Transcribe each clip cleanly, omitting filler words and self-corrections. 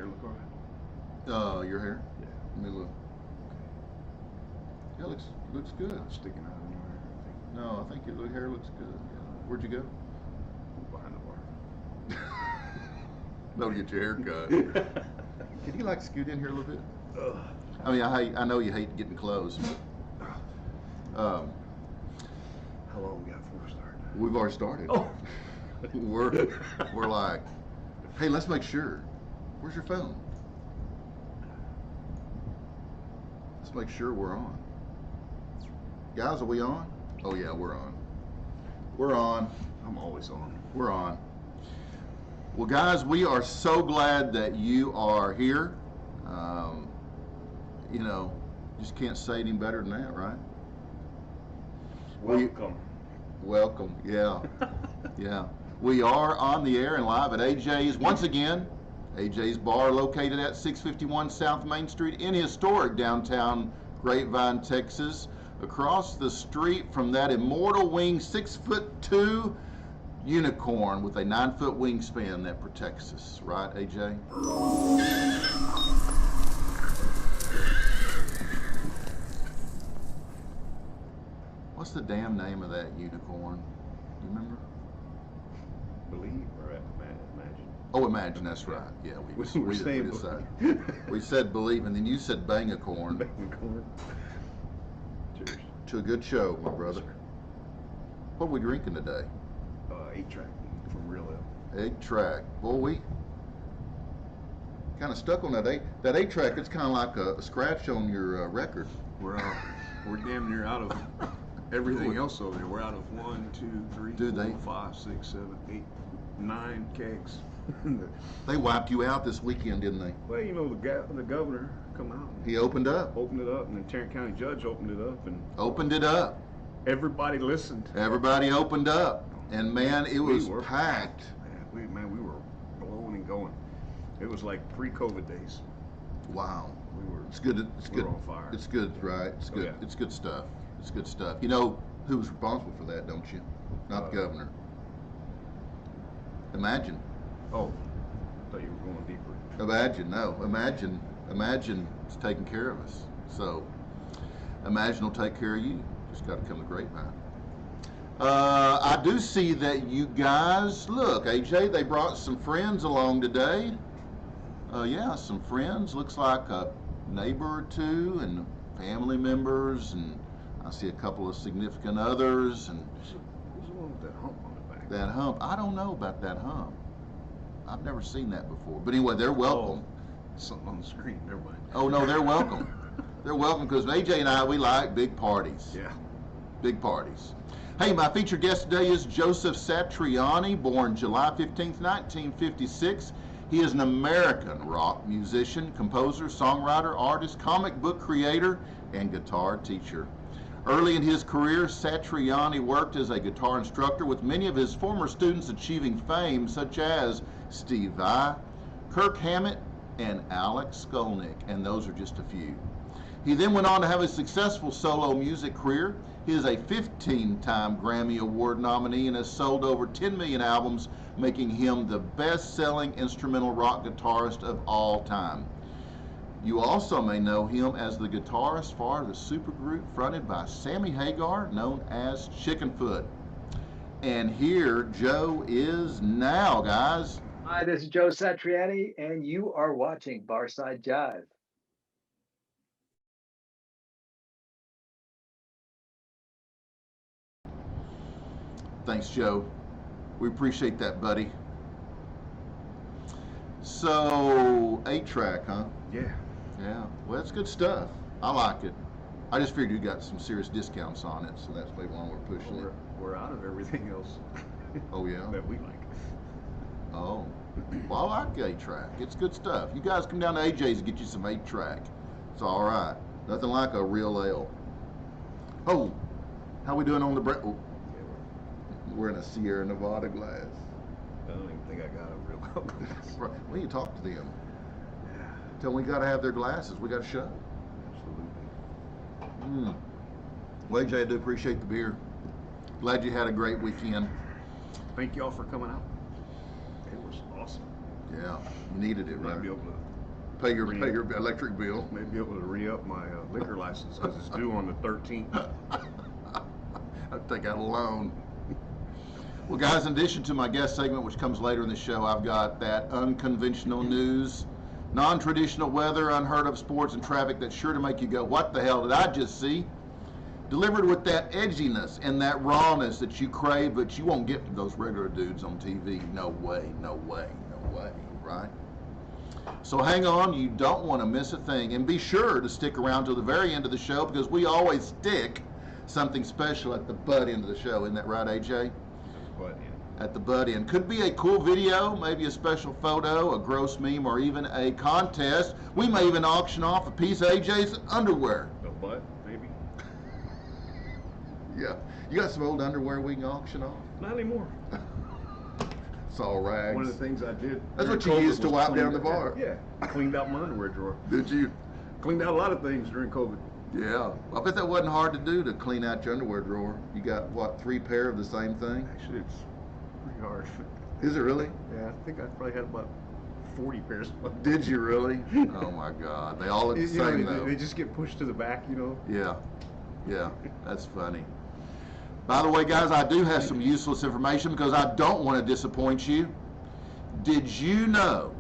hair look all right? Your hair? Yeah. Let me look. Yeah, looks good. Not sticking out anywhere. I think. No, I think your hair looks good. Yeah. Where'd you go? Behind the bar. No, to get your hair cut. Can you like scoot in here a little bit? Ugh. I mean, I know you hate getting close. How long we got before we start? We've already started. Oh. we're like, hey, let's make sure. Where's your phone? Let's make sure we're on. Guys, are we on? Oh yeah, we're on. We're on. I'm always on. We're on. Well, guys, we are so glad that you are here. You know, just can't say any better than that, right? Welcome. Welcome, yeah. Yeah. We are on the air and live at AJ's once again. AJ's Bar, located at 651 South Main Street in historic downtown Grapevine, Texas. Across the street from that immortal wing 6'2" unicorn with a 9-foot wingspan that protects us, right, AJ? What's the damn name of that unicorn? Do you remember? Believe or imagine? Oh, Imagine, that's right. Yeah, we said believe, and then you said bang-a-corn. Bang-a-corn. Cheers. To a good show, my brother. Yes, What are we drinking today? 8-track from Real Ale. 8-track. Boy, we kind of stuck on that 8-track. It's kind of like a scratch on your record. We're damn near out of everything else over there. We're out of 1, 2, 3, 4, 5, 6, 7, 8, 9 kegs. They wiped you out this weekend, didn't they? Well, you know, the governor come out. He opened up. Opened it up, and the Tarrant County judge opened it up, and Opened it up. everybody listened. Everybody opened up, and man, it was packed. We were blowing and going. It was like pre-COVID days. Wow. We were. It's good. It's we good. were on fire. It's good, right? It's good. Yeah. It's good stuff. It's good stuff. You know who was responsible for that, don't you? Not the governor. Imagine. Oh, I thought you were going deeper. Imagine. No. Imagine is taking care of us. So, Imagine will take care of you. Just got to come to Grapevine. I do see that you guys, look, AJ, they brought some friends along today. Yeah, some friends. Looks like a neighbor or two and family members, and I see a couple of significant others. And Who's the one with that hump on the back? that hump, I don't know about that hump. I've never seen that before. But anyway, they're welcome. Something on the screen. Never mind. Oh no, they're welcome. They're welcome because AJ and I, we like big parties. Yeah. Big parties. Hey, my featured guest today is Joseph Satriani, born July 15th, 1956. He is an American rock musician, composer, songwriter, artist, comic book creator, and guitar teacher. Early in his career, Satriani worked as a guitar instructor, with many of his former students achieving fame, such as Steve Vai, Kirk Hammett, and Alex Skolnick, and those are just a few. He then went on to have a successful solo music career. He is a 15-time Grammy Award nominee and has sold over 10 million albums, making him the best-selling instrumental rock guitarist of all time. You also may know him as the guitarist for the supergroup fronted by Sammy Hagar, known as Chickenfoot. And here Joe is now, guys. Hi, this is Joe Satriani, and you are watching Barside Jive. Thanks, Joe. We appreciate that, buddy. So, 8-track, huh? Yeah. Yeah. Well, that's good stuff. I like it. I just figured you got some serious discounts on it, so that's maybe why we're pushing it. We're out of everything else. Oh, yeah? That we like. Oh. Well, I like 8-track. It's good stuff. You guys come down to AJ's and get you some 8-track. It's all right. Nothing like a real ale. Oh, how we doing on the break? Oh. We're in a Sierra Nevada glass. I don't even think I got a real glass. Right. Well, you talk to them. Yeah. Tell them we got to have their glasses. We got a show. Absolutely. Well, AJ, I do appreciate the beer. Glad you had a great weekend. Thank y'all for coming out. It was awesome. Yeah, you needed it, Might right? be able to pay your electric bill. Maybe be able to re-up my liquor license because it's due on the 13th. I'd take out a loan. Well, guys, in addition to my guest segment, which comes later in the show, I've got that unconventional news, non-traditional weather, unheard of sports and traffic that's sure to make you go, what the hell did I just see? Delivered with that edginess and that rawness that you crave, but you won't get from those regular dudes on TV. No way, no way, no way, right? So hang on, you don't want to miss a thing. And be sure to stick around till the very end of the show because we always stick something special at the butt end of the show. Isn't that right, AJ? Butt end. At the butt end. Could be a cool video, maybe a special photo, a gross meme, or even a contest. We may even auction off a piece of AJ's underwear. The butt, maybe? Yeah. You got some old underwear we can auction off? Not anymore. It's all rags. One of the things I did. That's what you used to wipe down the bar. Yeah. I cleaned out my underwear drawer. Did you? Cleaned out a lot of things during COVID. Yeah. I bet that wasn't hard to do to clean out your underwear drawer. You got, what, 3 pair of the same thing? Actually, it's pretty hard. Is it really? Yeah, I think I probably had about 40 pairs. Did you really? Oh my God. They all look the same though. They just get pushed to the back, you know? Yeah. Yeah. That's funny. By the way, guys, I do have some useless information because I don't want to disappoint you. Did you know,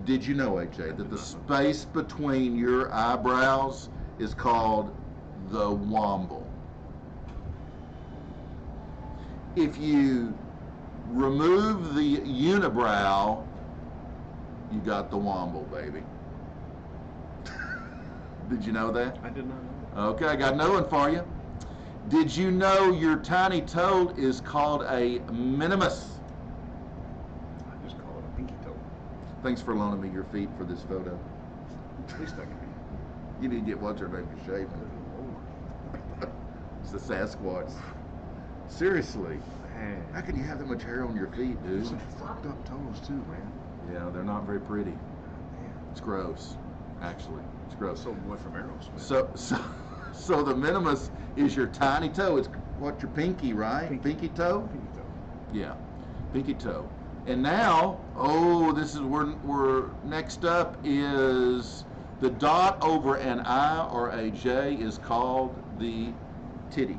AJ, that the space between your eyebrows is called the womble? If you remove the unibrow, you got the womble, baby. Did you know that? I did not know that. Okay, I got another one for you. Did you know your tiny toe is called a minimus? I just call it a pinky toe. Thanks for loaning me your feet for this photo. At least I can be. You need to get what's her name to shave it. It's the Sasquatch. Seriously. Man. How can you have that much hair on your feet, dude? Some fucked up toes too, man. Yeah, they're not very pretty. Man. It's gross. Actually, it's gross. So boy from Aerosmith. So the minimus is your tiny toe. It's what, your pinky, right? Pinky toe? Pinky toe. Yeah, pinky toe. And now, this is we're next up is the dot over an I or a J is called the tittle.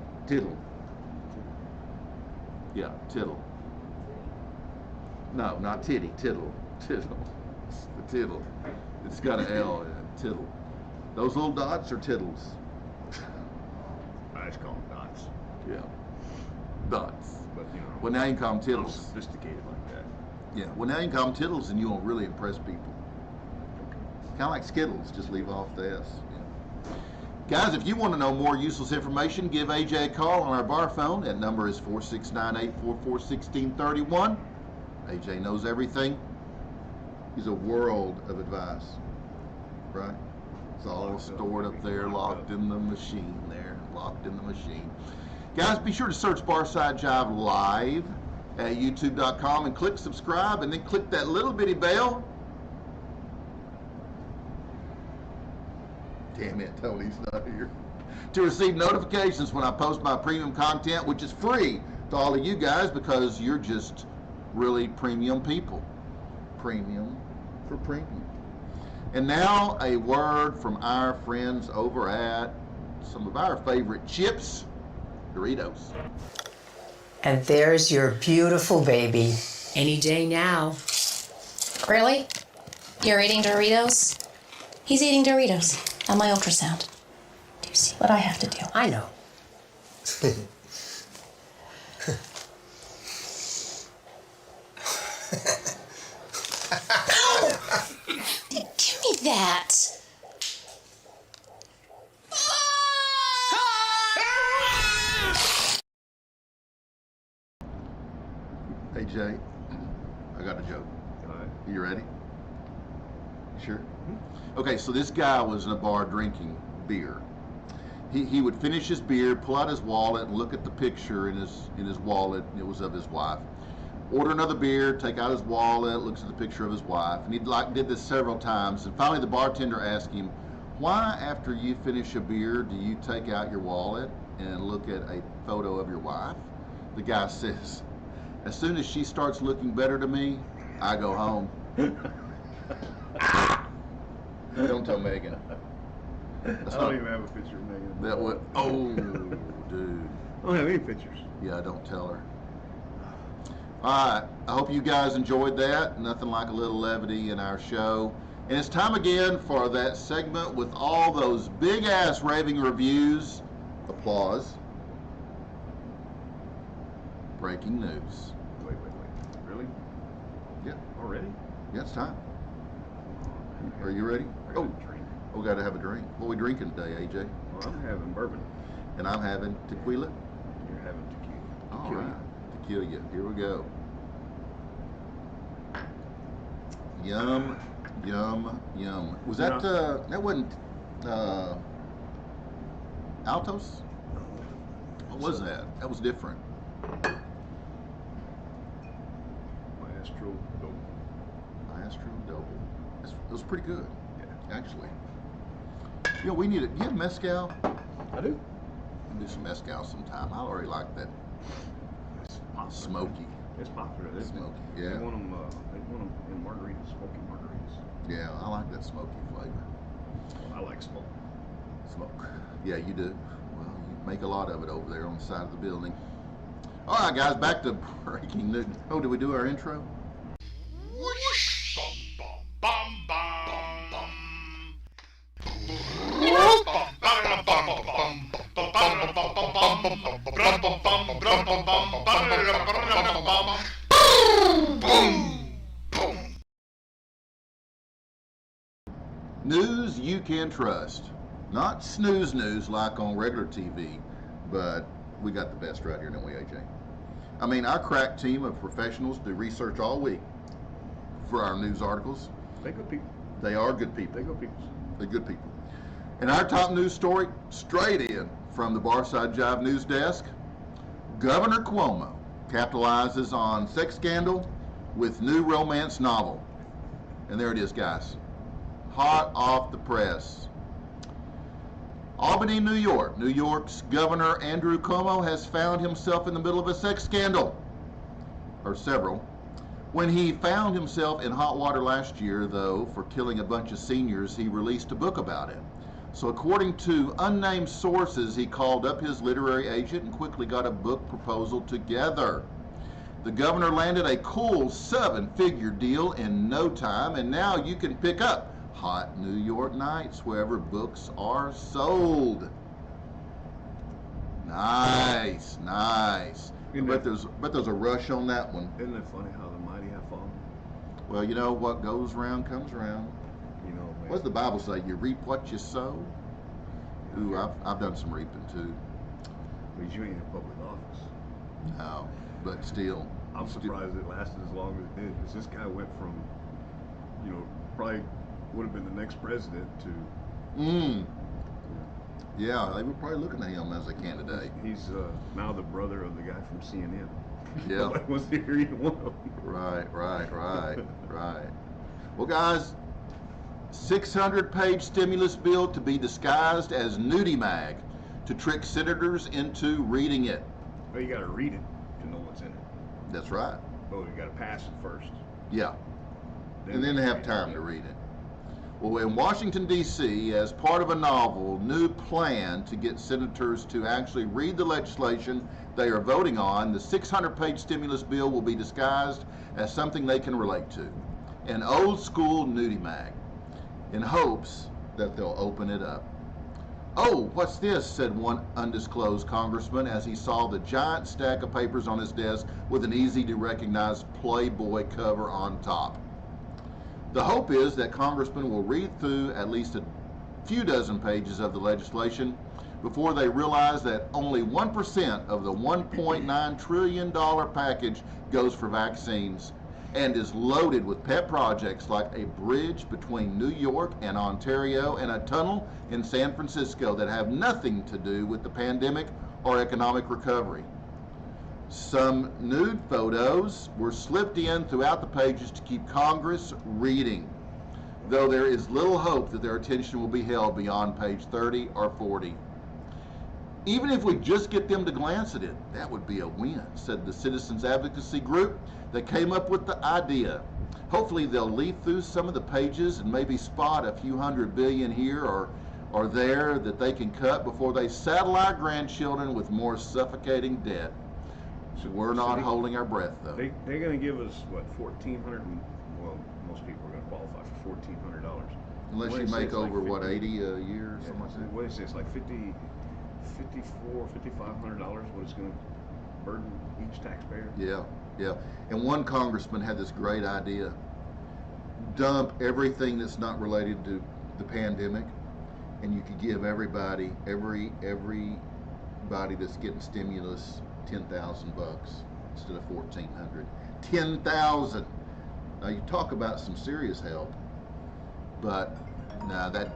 Yeah, tittle. No, not titty, tittle. Tittle. It's the tittle. It's got an L in it, tittle. Those little dots are tittles. I just call them dots. Yeah. Dots. But, you know. Well, now you can call them a little tittles. sophisticated like that. Yeah. Well, now you can call them tittles and you won't really impress people. Kind of like Skittles, just leave off the S. Yeah. Guys, if you want to know more useless information, give AJ a call on our bar phone. That number is 469-844-1631. AJ knows everything. He's a world of advice, right? It's all stored up there, locked in the machine there, locked in the machine. Guys, be sure to search Barside Jive live at youtube.com and click subscribe and then click that little bitty bell. Damn it, Tony's not here. To receive notifications when I post my premium content, which is free to all of you guys because you're just really premium people. Premium for premium. And now a word from our friends over at some of our favorite chips, Doritos. And there's your beautiful baby. Any day now. Really? You're eating Doritos? He's eating Doritos on my ultrasound. Do you see what I have to do? I know. Give me that. Hey Jay, I got a joke. You ready? Sure? Okay, so this guy was in a bar drinking beer. He would finish his beer, pull out his wallet, and look at the picture in his wallet. It was of his wife. Order another beer, take out his wallet, looks at the picture of his wife, and he did this several times. And finally, the bartender asked him, "Why, after you finish a beer, do you take out your wallet and look at a photo of your wife?" The guy says, "As soon as she starts looking better to me, I go home." Don't tell Megan. I don't even have a picture of Megan. That would. Oh, dude. I don't have any pictures. Yeah, don't tell her. All right. I hope you guys enjoyed that. Nothing like a little levity in our show. And it's time again for that segment with all those big ass raving reviews. Applause. Breaking news. Wait. Really? Yeah. Already? Yeah, it's time. Are you ready? I got a drink. We got to have a drink. What are we drinking today, AJ? Well, I'm having bourbon. And I'm having tequila. You're having tequila. All right. Tequila. Here we go. Yum, yum, yum. Was that, that wasn't, Altos? What was that? That was different. Maestro Double. Maestro Double. It was pretty good, Yeah. actually. You know, we need it. You have mezcal? I do. We'll do some mezcal sometime. I already like that It's popular. smoky. It's popular. They Smoky, They yeah. want them in margaritas, smoky margaritas. Yeah, I like that smoky flavor. I like smoke. Smoke. Yeah, you do. Well, you make a lot of it over there on the side of the building. All right, guys, back to breaking news. Oh, did we do our intro? News you can trust. Not snooze news like on regular TV, but we got the best right here, don't we, AJ? I mean, our crack team of professionals do research all week for our news articles. They're good people. They are good people. They're good people. They're good people. And our top news story, straight in from the Barside Jive news desk, Governor Cuomo capitalizes on sex scandal with new romance novel. And there it is, guys. Hot off the press. Albany, New York. New York's Governor Andrew Cuomo has found himself in the middle of a sex scandal, or several. When he found himself in hot water last year, though, for killing a bunch of seniors, he released a book about it. So according to unnamed sources, he called up his literary agent and quickly got a book proposal together. The governor landed a cool 7-figure deal in no time, and now you can pick up Hot New York Nights wherever books are sold. Nice, nice. But there's a rush on that one. Isn't it funny how the mighty have fallen? Well, you know what goes round comes round. You know, man. What does the Bible say? You reap what you sow. Ooh, I've done some reaping too. Because you ain't in public office. No, but still. I'm surprised it lasted as long as it did. Because this guy went from, you know, probably would have been the next president to. Yeah, they were probably looking at him as a candidate. He's now the brother of the guy from CNN. Yeah. Nobody wants to hear either one of them. Right. Well, guys, 600-page stimulus bill to be disguised as nudie mag to trick senators into reading it. Well, you got to read it to know what's in it. That's right. Oh, you got to pass it first. Yeah. And then they have time to read it. Well, in Washington, D.C., as part of a novel new plan to get senators to actually read the legislation they are voting on, the 600-page stimulus bill will be disguised as something they can relate to, an old-school nudie mag, in hopes that they'll open it up. Oh, what's this? Said one undisclosed congressman as he saw the giant stack of papers on his desk with an easy-to-recognize Playboy cover on top. The hope is that congressmen will read through at least a few dozen pages of the legislation before they realize that only 1% of the $1.9 trillion package goes for vaccines and is loaded with pet projects like a bridge between New York and Ontario and a tunnel in San Francisco that have nothing to do with the pandemic or economic recovery. Some nude photos were slipped in throughout the pages to keep Congress reading, though there is little hope that their attention will be held beyond page 30 or 40. Even if we just get them to glance at it, that would be a win, said the citizens advocacy group that came up with the idea. Hopefully they'll leaf through some of the pages and maybe spot a few $100 billion here or there that they can cut before they saddle our grandchildren with more suffocating debt. So we're not holding our breath, though. They're going to give us, what, $1,400? Well, most people are going to qualify for $1,400. Unless you make over, what, 80 a year or something like that? What is it? It's like $5,400, $5,500 what it's going to burden each taxpayer. Yeah, yeah. And one congressman had this great idea. Dump everything that's not related to the pandemic, and you could give everybody that's getting stimulus $10,000 instead of $1,400. 10,000. Now you talk about some serious help, but nah, that.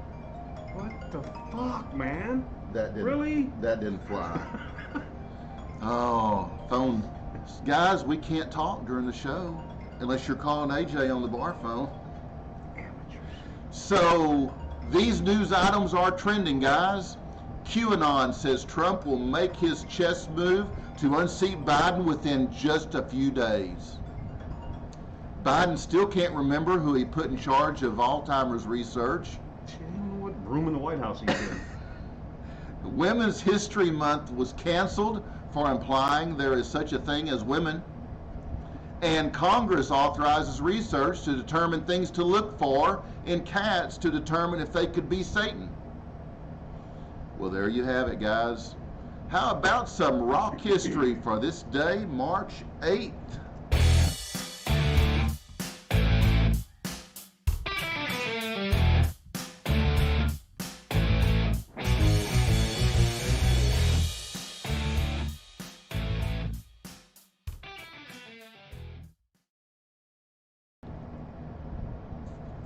What the fuck, man? That didn't. Really? That didn't fly. Oh, phone guys, we can't talk during the show unless you're calling AJ on the bar phone. Amateurs. So these news items are trending, guys. QAnon says Trump will make his chess move to unseat Biden within just a few days. Biden still can't remember who he put in charge of Alzheimer's research. I don't know what room in the White House he's in. Women's History Month was canceled for implying there is such a thing as women. And Congress authorizes research to determine things to look for in cats to determine if they could be Satan. Well, there you have it, guys. How about some rock history for this day, March 8th?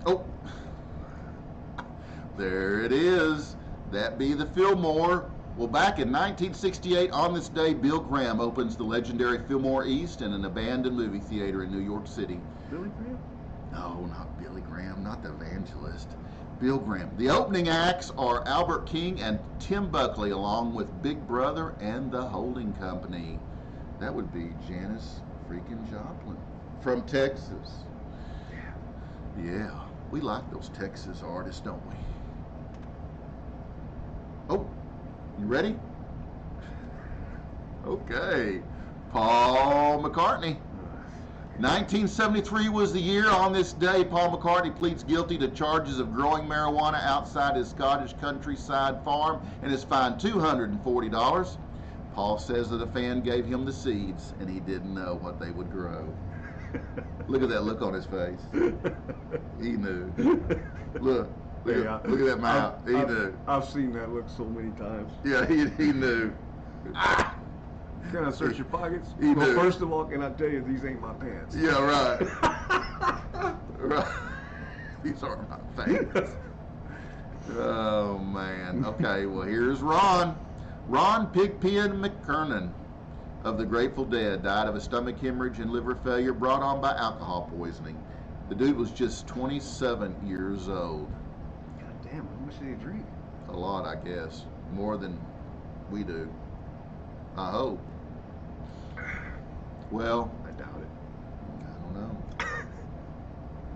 Oh, there it is. That be the Fillmore. Well, back in 1968, on this day, Bill Graham opens the legendary Fillmore East in an abandoned movie theater in New York City. Billy Graham? No, not Billy Graham, not the evangelist. Bill Graham. The opening acts are Albert King and Tim Buckley, along with Big Brother and the Holding Company. That would be Janis freaking Joplin from Texas. Yeah, we like those Texas artists, don't we? Oh, you ready? Okay. Paul McCartney. 1973 was the year. On this day, Paul McCartney pleads guilty to charges of growing marijuana outside his Scottish countryside farm and is fined $240. Paul says that a fan gave him the seeds and he didn't know what they would grow. Look at that look on his face. He knew. Look at that mouth. He knew. I've seen that look so many times. Yeah, he knew. Ah! Can I search your pockets? He Well, knew. first of all, can I tell you these ain't my pants? Yeah, right. Right. These are my pants. Oh, man. Okay, well, here's Ron. Ron Pigpen McKernan of the Grateful Dead died of a stomach hemorrhage and liver failure brought on by alcohol poisoning. The dude was just 27 years old. God damn, how much did he drink? A lot, I guess. More than we do. I hope. Well, I doubt it.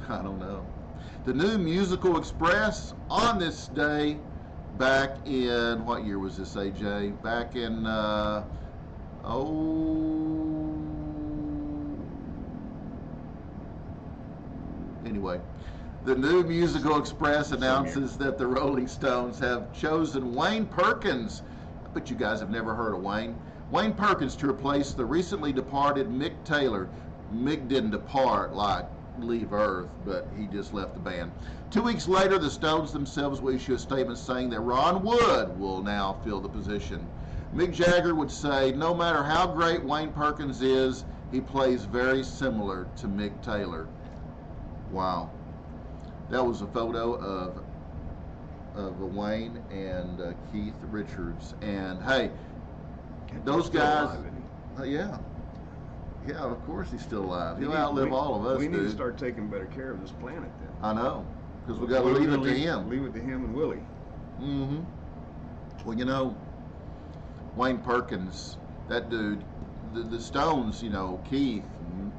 I don't know. The New Musical Express on this day back in, what year was this, AJ? Back in, anyway. The New Musical Express announces that the Rolling Stones have chosen Wayne Perkins. I bet you guys have never heard of Wayne. Wayne Perkins to replace the recently departed Mick Taylor. Mick didn't depart like leave Earth, but he just left the band. 2 weeks later, the Stones themselves will issue a statement saying that Ron Wood will now fill the position. Mick Jagger would say, no matter how great Wayne Perkins is, he plays very similar to Mick Taylor. Wow. That was a photo of Wayne and Keith Richards. And hey, those guys, yeah, of course he's still alive. He'll outlive all of us. We need to start taking better care of this planet then. I know, because we got to leave it to him. Leave it to him and Willie. Mm-hmm. Well, you know, Wayne Perkins, that dude, the Stones, you know, Keith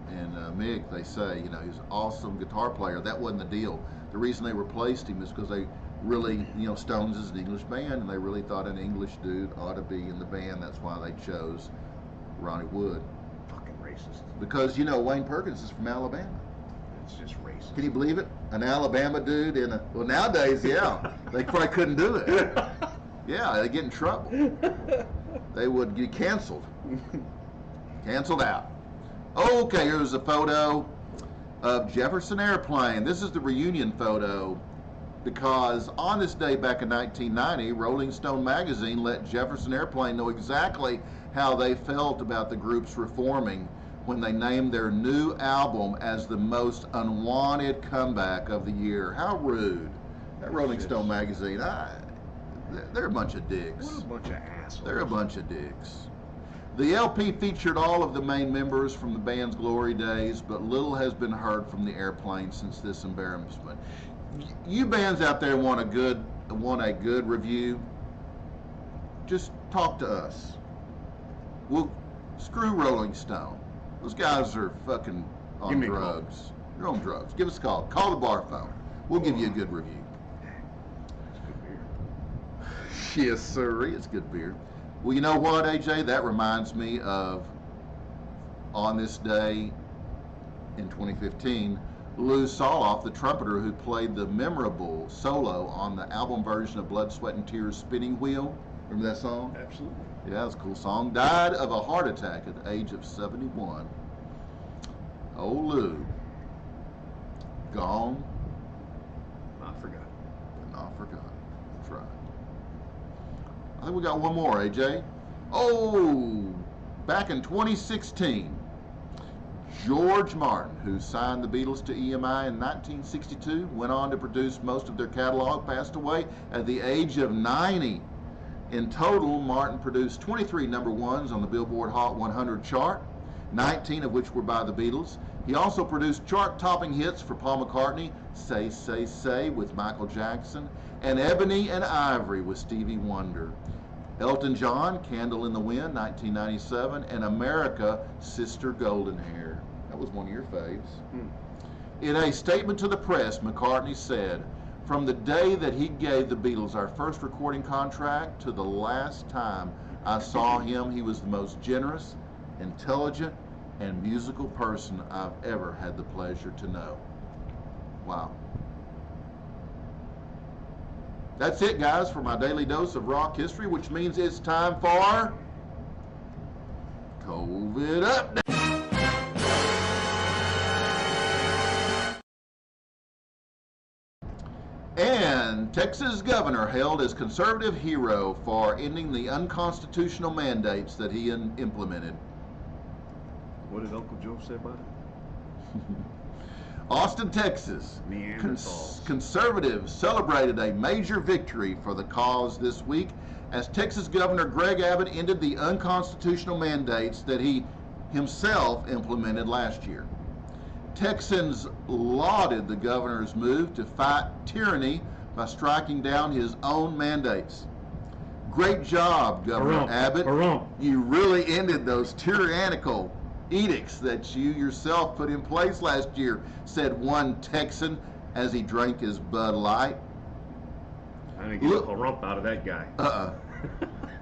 and Mick, they say, you know, he's an awesome guitar player. That wasn't the deal. The reason they replaced him is because they really, you know, Stones is an English band, and they really thought an English dude ought to be in the band. That's why they chose Ronnie Wood. Fucking racist. Because, you know, Wayne Perkins is from Alabama. It's just racist. Can you believe it? An Alabama dude in a, well, nowadays, yeah, they probably couldn't do it. Yeah, they get in trouble. They would get canceled. Canceled out. Okay, here's a photo of Jefferson Airplane. This is the reunion photo because on this day back in 1990, Rolling Stone magazine let Jefferson Airplane know exactly how they felt about the group's reforming when they named their new album as the most unwanted comeback of the year. How rude. That Rolling Stone magazine, they're a bunch of dicks. What a bunch of assholes. They're a bunch of dicks. The LP featured all of the main members from the band's glory days, but little has been heard from the Airplane since this embarrassment. You bands out there want a good review? Just talk to us. Well, screw Rolling Stone. Those guys are fucking on drugs. They're on drugs. Give us a call. Call the bar phone. We'll give you a good review. It's good beer. Yes, sir. It's good beer. Well, you know what, AJ? That reminds me of on this day in 2015, Lou Soloff, the trumpeter who played the memorable solo on the album version of Blood, Sweat, and Tears' Spinning Wheel. Remember that song? Absolutely. Yeah, it's a cool song. Died of a heart attack at the age of 71. Oh, Lou. Gone, Not forgotten. but not forgotten. That's right. I think we got one more, AJ. Oh, back in 2016, George Martin, who signed the Beatles to EMI in 1962, went on to produce most of their catalog, passed away at the age of 90. In total, Martin produced 23 number ones on the Billboard Hot 100 chart, 19 of which were by the Beatles. He also produced chart-topping hits for Paul McCartney, Say, Say, Say with Michael Jackson, and Ebony and Ivory with Stevie Wonder. Elton John, Candle in the Wind, 1997, and America, Sister Golden Hair. That was one of your faves. In a statement to the press, McCartney said, "From the day that he gave the Beatles our first recording contract to the last time I saw him, he was the most generous, intelligent, and musical person I've ever had the pleasure to know." Wow. That's it, guys, for my daily dose of rock history, which means it's time for COVID Update. And Texas governor hailed as conservative hero for ending the unconstitutional mandates that he implemented. What did Uncle Joe say about it? Austin, Texas. Neanderthals. Conservatives celebrated a major victory for the cause this week as Texas Governor Greg Abbott ended the unconstitutional mandates that he himself implemented last year. Texans lauded the governor's move to fight tyranny by striking down his own mandates. Great job, Governor Abbott. You really ended those tyrannical edicts that you yourself put in place last year, said one Texan as he drank his Bud Light. I didn't get a harump out of that guy.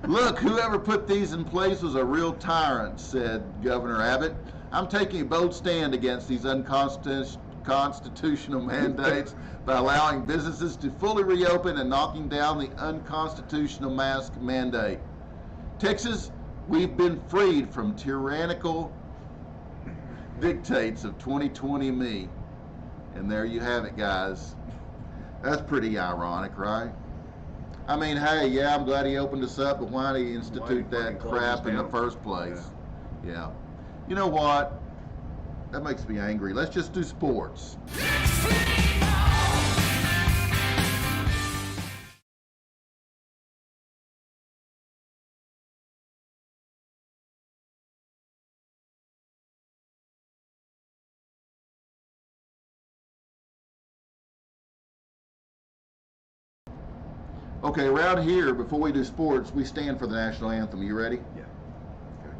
Look, whoever put these in place was a real tyrant, said Governor Abbott. I'm taking a bold stand against these unconstitutional mandates by allowing businesses to fully reopen and knocking down the unconstitutional mask mandate. Texas, we've been freed from tyrannical dictates of 2020 me. And there you have it, guys. That's pretty ironic, right? I mean, hey, yeah, I'm glad he opened us up, but why did he institute that crap in the first place? Yeah. You know what? That makes me angry. Let's just do sports. Okay, around here, before we do sports, we stand for the national anthem. You ready? Yeah. Okay.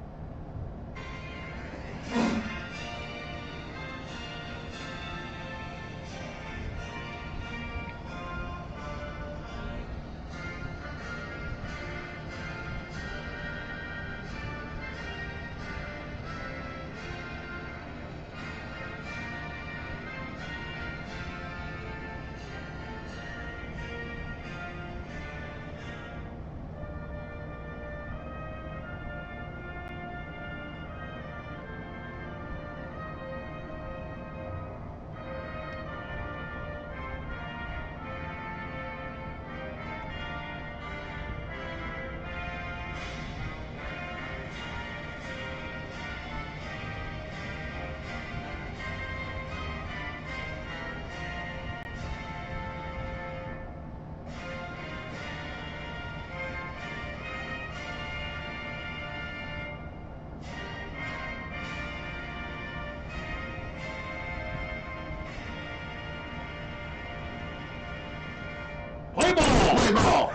Play ball.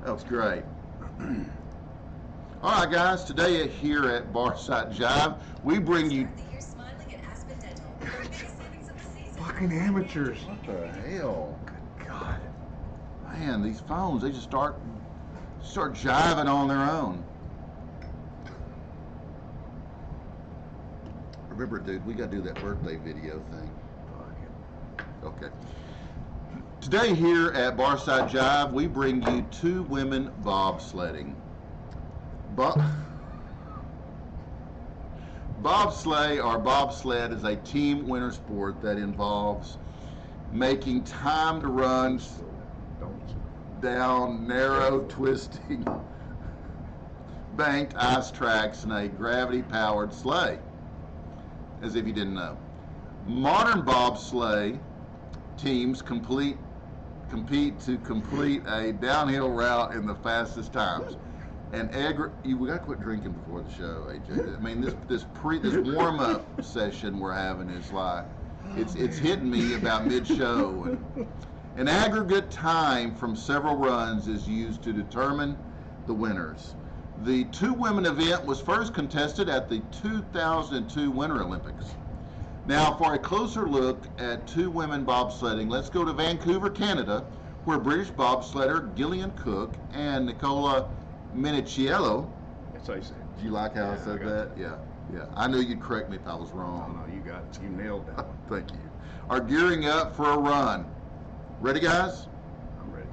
That was great. All right, guys. Today here at Barside Jive, we bring you. Fucking amateurs. What the hell? Good God. Man, these phones, they just start jiving on their own. Remember, dude, we got to do that birthday video thing. Okay. Today here at Barside Jive, we bring you two women bobsledding. Bobsleigh or bobsled is a team winter sport that involves making timed runs down narrow, twisting, banked ice tracks in a gravity-powered sleigh. As if you didn't know. Modern bobsleigh teams compete to complete a downhill route in the fastest times. And we got to quit drinking before the show, AJ. I mean, this warm-up session we're having is like, it's hitting me about mid-show. An aggregate time from several runs is used to determine the winners. The two-women event was first contested at the 2002 Winter Olympics. Now, for a closer look at two women bobsledding, let's go to Vancouver, Canada, where British bobsledder Gillian Cook and Nicola Minichiello. That's how you say it. Do you like how I said that? Yeah. I knew you'd correct me if I was Oh, wrong. no, you nailed that one. Thank you. Are gearing up for a run. Ready, guys? I'm ready.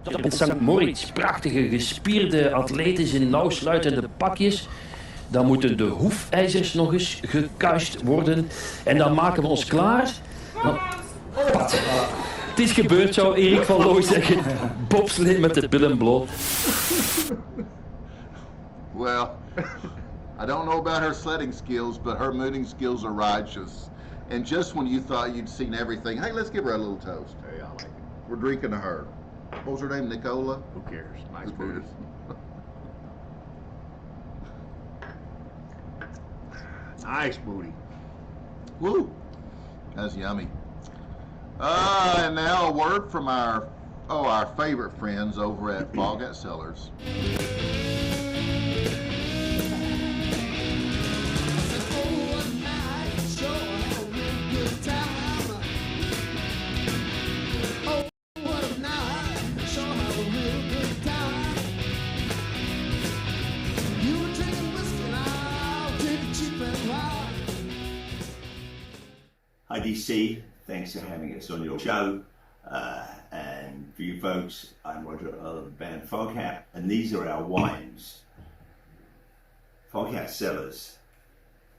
Okay. In St. Moritz prachtige gespierde atletes in nauwsluitende pakjes. Dan moeten de hoefijzers nog eens gekuist worden. En dan maken we ons klaar. Wat? Het is gebeurd, zou Erik van Looy zeggen. Bobslee met de billen bloot. Well, I don't know about her sledding skills, but her mooning skills are righteous. And just when you thought you'd seen everything, hey, let's give her a little toast. Hey, I like it. We're drinking to her. What was her name? Nicola? Who cares? Nice Who booty. cares? Nice booty. Woo! That's yummy. And now a word from our favorite friends over at Foghat Cellars. Hi DC, thanks for having us on your show. And for you folks, I'm Roger of the band Foghat, and these are our wines. Foghat Cellars.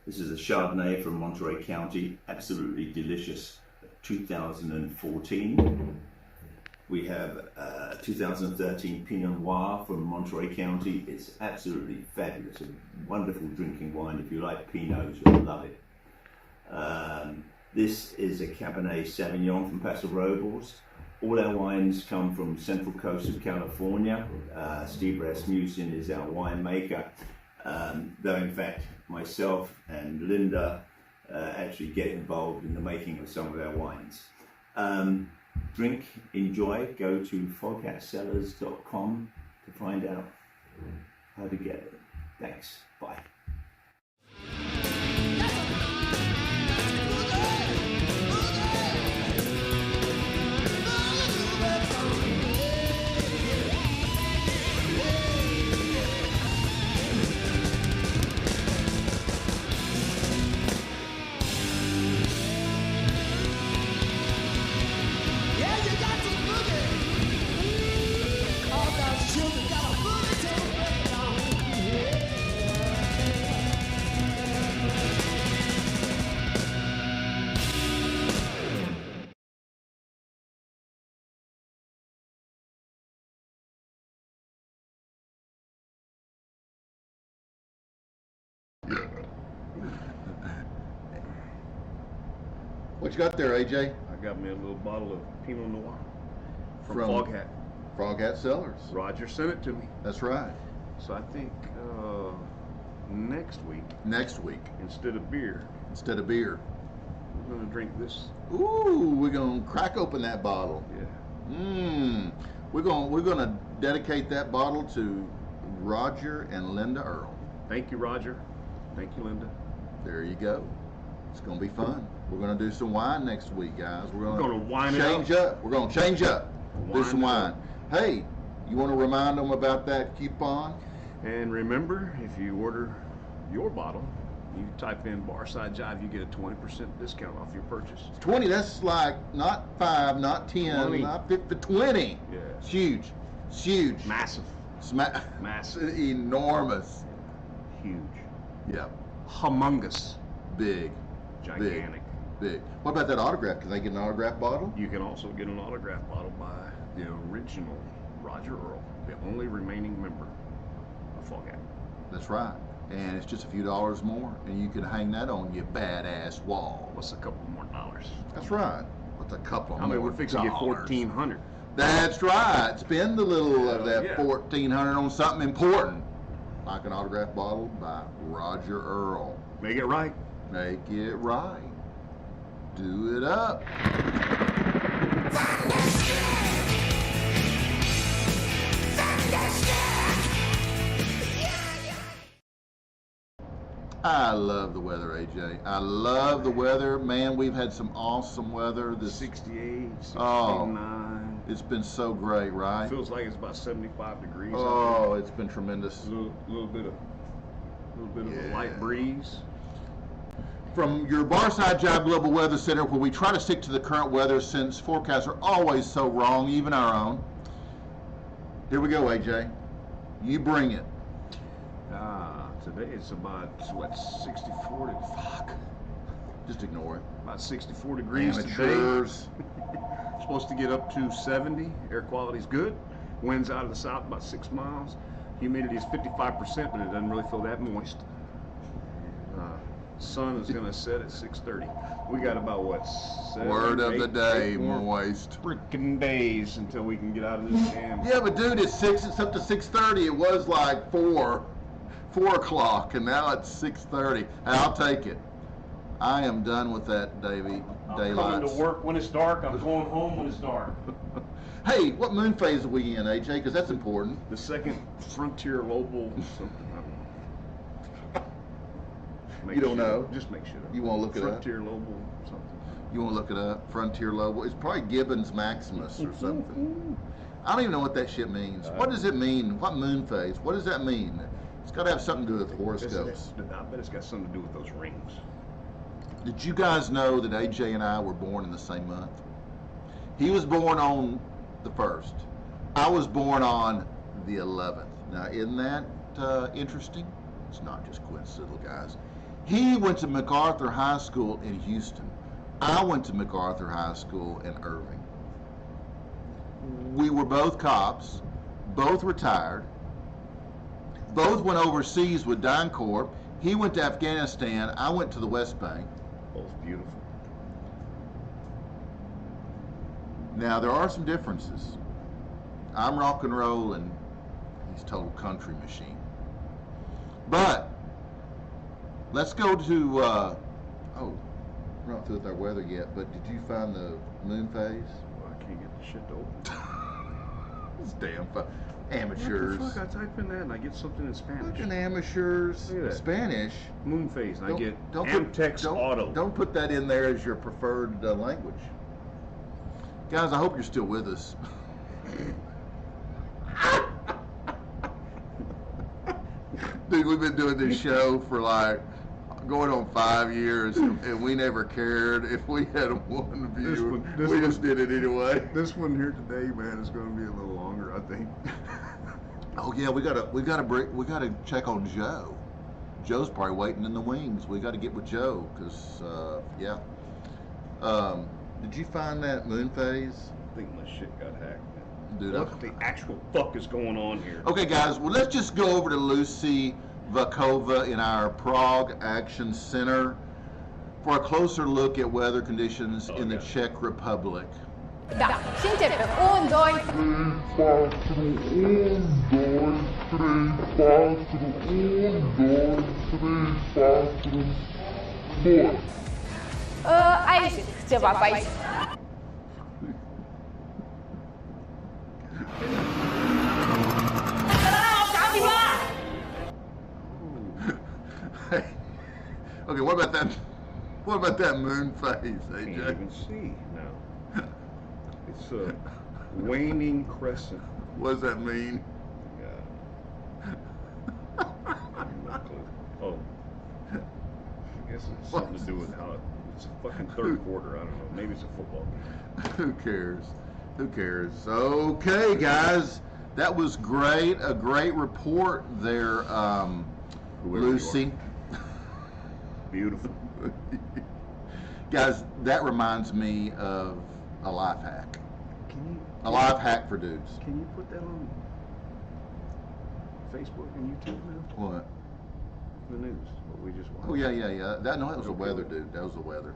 This is a Chardonnay from Monterey County, absolutely delicious, 2014. We have 2013 Pinot Noir from Monterey County. It's absolutely fabulous, a wonderful drinking wine. If you like Pinots, you'll love it. This is a Cabernet Sauvignon from Paso Robles. All our wines come from Central Coast of California. Steve Rasmussen is our winemaker. Though in fact, myself and Linda actually get involved in the making of some of our wines. Drink, enjoy, go to foghatcellars.com to find out how to get it. Thanks, bye. What you got there, AJ? I got me a little bottle of Pinot Noir from From- Foghat. Foghat Cellars. Roger sent it to me. That's right. So I think next week, Next week, instead of beer, instead of beer. we're gonna drink this. Ooh, we're gonna crack open that bottle. Yeah. We're gonna dedicate that bottle to Roger and Linda Earl. Thank you, Roger. Thank you, Linda. There you go. It's gonna be fun. We're gonna do some wine next week, guys. We're gonna wine change it up. We're gonna change up. Do some wine. Hey, you want to remind them about that coupon? And remember, if you order your bottle, you type in Barside Jive, you get a 20% discount off your purchase. 20. That's like not 5, not 10, 20. not 50. 20. Yeah. It's huge. It's huge. Massive. Massive. Enormous. Huge. Yeah. Humongous. Big. Gigantic. Big. What about that autograph? Can they get an autograph bottle? You can also get an autograph bottle by the original Roger Earl, the only remaining member of Fall Gap. That's right. And it's just a few dollars more, and you can hang that on your badass wall. What's a couple more dollars? That's right. What's a couple more we're fixing to get dollars? $1,400. That's right. Spend a little of that Yeah. $1,400 on something important, like an autograph bottle by Roger Earl. Make it right. Make it right. Do it up. I love the weather, AJ. I love the weather. Man, we've had some awesome weather. This 68, 69. Oh, it's been so great, right? Feels like it's about 75 degrees. Oh, it's been tremendous. A little bit of a light breeze. From your Barside Jive Global Weather Center, where we try to stick to the current weather since forecasts are always so wrong, even our own. Here we go, AJ. You bring it. Today it's about, 64 to, fuck. Just ignore it. About 64 degrees Amateurs. today. Supposed to get up to 70. Air quality's good. Winds out of the south about 6 miles. Humidity is 55%, but it doesn't really feel that moist. Sun is going to set at 6:30. We got about, what, 7, Word of the day, 8 more moist. freaking days until we can get out of this jam. Yeah, but dude, it's up to 6:30. It was like 4 o'clock, and now it's 6:30. I'll take it. I am done with that, Davey. I'm coming to work when it's dark. I'm going home when it's dark. Hey, what moon phase are we in, AJ? Because that's important. The second frontier lobal something. You don't know? Just make sure. You want to look it up? Frontier lobal something. You want to look it up? Frontier Lobel. It's probably Gibbons Maximus or something. I don't even know what that shit means. What does it mean? What moon phase? What does that mean? It's got to have something to do with horoscopes. I bet it's got something to do with those rings. Did you guys know that AJ and I were born in the same month? He was born on the 1st. I was born on the 11th. Now, isn't that interesting? It's not just coincidental, guys. He went to MacArthur High School in Houston. I went to MacArthur High School in Irving. We were both cops, both retired, both went overseas with DynCorp. He went to Afghanistan, I went to the West Bank. Both beautiful. Now, there are some differences. I'm rock and roll and he's total country machine. But let's go to, we're not through with our weather yet, but did you find the moon phase? Well, I can't get the shit to open. It's damn amateurs. What the fuck? I type in that and I get something in Spanish. Fucking amateurs. Look at that. Spanish. Moon phase, and I get don't Amtex Auto. Don't put that in there as your preferred language. Guys, I hope you're still with us. Dude, we've been doing this show for like going on 5 years, and we never cared if we had one view. We just did it anyway. This one here today, man, is going to be a little longer, I think. Oh yeah, we gotta check on Joe. Joe's probably waiting in the wings. We got to get with Joe because yeah. Did you find that moon phase? I think my shit got hacked, man. Dude, what the actual fuck is going on here? Okay, guys, well, let's just go over to Lucy Vakova in our Prague Action Center for a closer look at weather conditions in the Czech Republic. Да, всем теперь. 1, 2. Isaac, você vai. Hey, okay, what about that? What about that moon phase, Can't AJ? even see now. It's a waning crescent. What does that mean? No clue. Oh, I guess it's something to do with how it's a fucking third quarter. I don't know. Maybe it's a football game. Who cares? Who cares? Okay, guys, that was great. A great report there, Whoever you Lucy. Beautiful. Guys, that reminds me of a life hack. Can A life hack for dudes. you put that on Facebook and YouTube now? What? The news. What we just watched. Oh yeah. That was the Okay. weather, dude. That was the weather.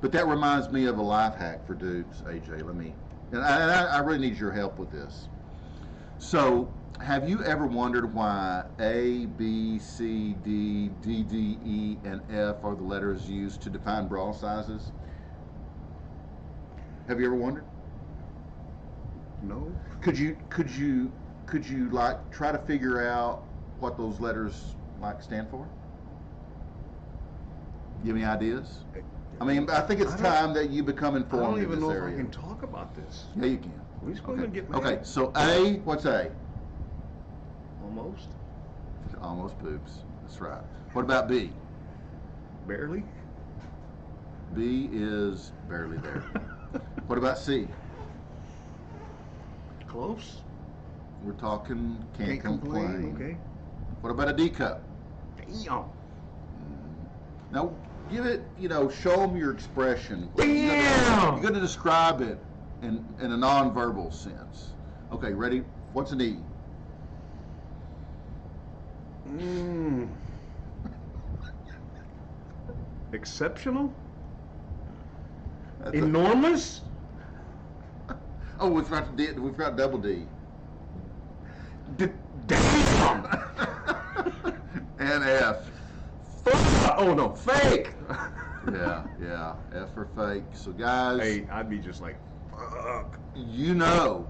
But that reminds me of a life hack for dudes, AJ. And I really need your help with this. So, have you ever wondered why A, B, C, D, D, D, E, and F are the letters used to define bra sizes? Have you ever wondered? No. Could you like try to figure out what those letters like stand for? You have any ideas? I mean, I think it's time that you become I informed don't even in this know area. if I can talk about this. Yeah, you can. We just gonna get mad. Okay, so A, what's A? Almost. Almost boobs. That's right. What about B? Barely. B is barely there. What about C? Close. We're talking can't complain. Okay. What about a D cup? Damn. Now, give it, show them your expression. Damn! You're going to describe it in a non-verbal sense. Okay, ready? What's an E? Exceptional? That's Enormous? Oh, we forgot double D. Damn! And F. Oh no, fake! Yeah. F for fake. So guys, Hey, I'd be just like, fuck. you know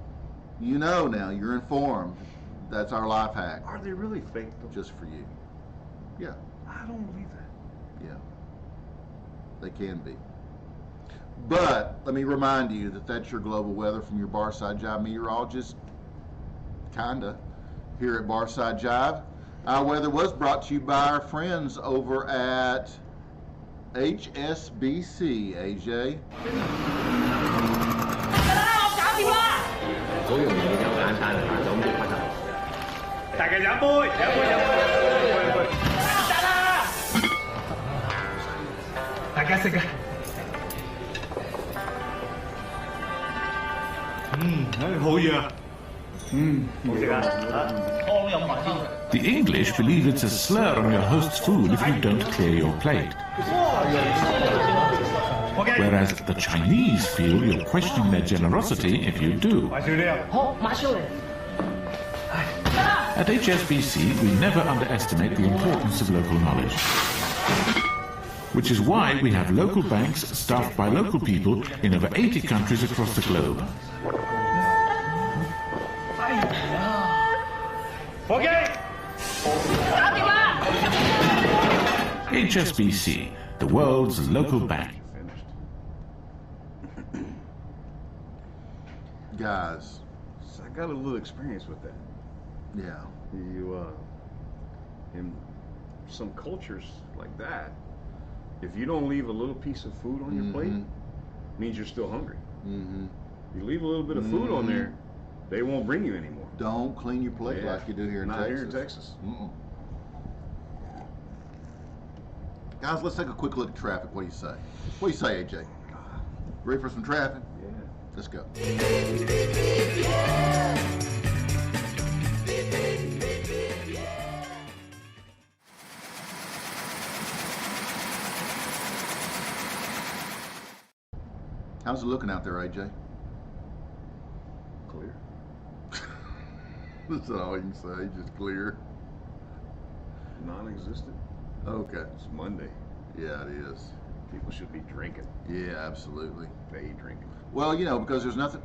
now, you're informed. That's our life hack, Are they really fake though? just for you. Yeah, I don't believe that. yeah. They can be. But let me remind you that that's your global weather from your Barside Jive meteorologist. Kinda. Here at Barside Jive. Our weather was brought to you by our friends over at HSBC, AJ. The English believe it's a slur on your host's food if you don't clear your plate. Whereas the Chinese feel you're questioning their generosity if you do. At HSBC, we never underestimate the importance of local knowledge. Which is why we have local banks staffed by local people in over 80 countries across the globe. HSBC, the world's local bank. Guys, So I got a little experience with that. yeah. In some cultures like that, if you don't leave a little piece of food on your plate, means you're still hungry. Mm-hmm. You leave a little bit of food on there, they won't bring you anymore. Don't clean your plate Yeah. like you do here in Not Texas. here in Texas. Mm-mm. Guys, let's take a quick look at traffic. What do you say? What do you say, AJ? Ready for some traffic? Yeah. Let's go. How's it looking out there, AJ? Clear. That's all you can say, just clear. Non-existent. Okay. It's Monday. Yeah, it is. People should be drinking. Yeah, absolutely. They ain't drinking. Well, you know, because there's nothing.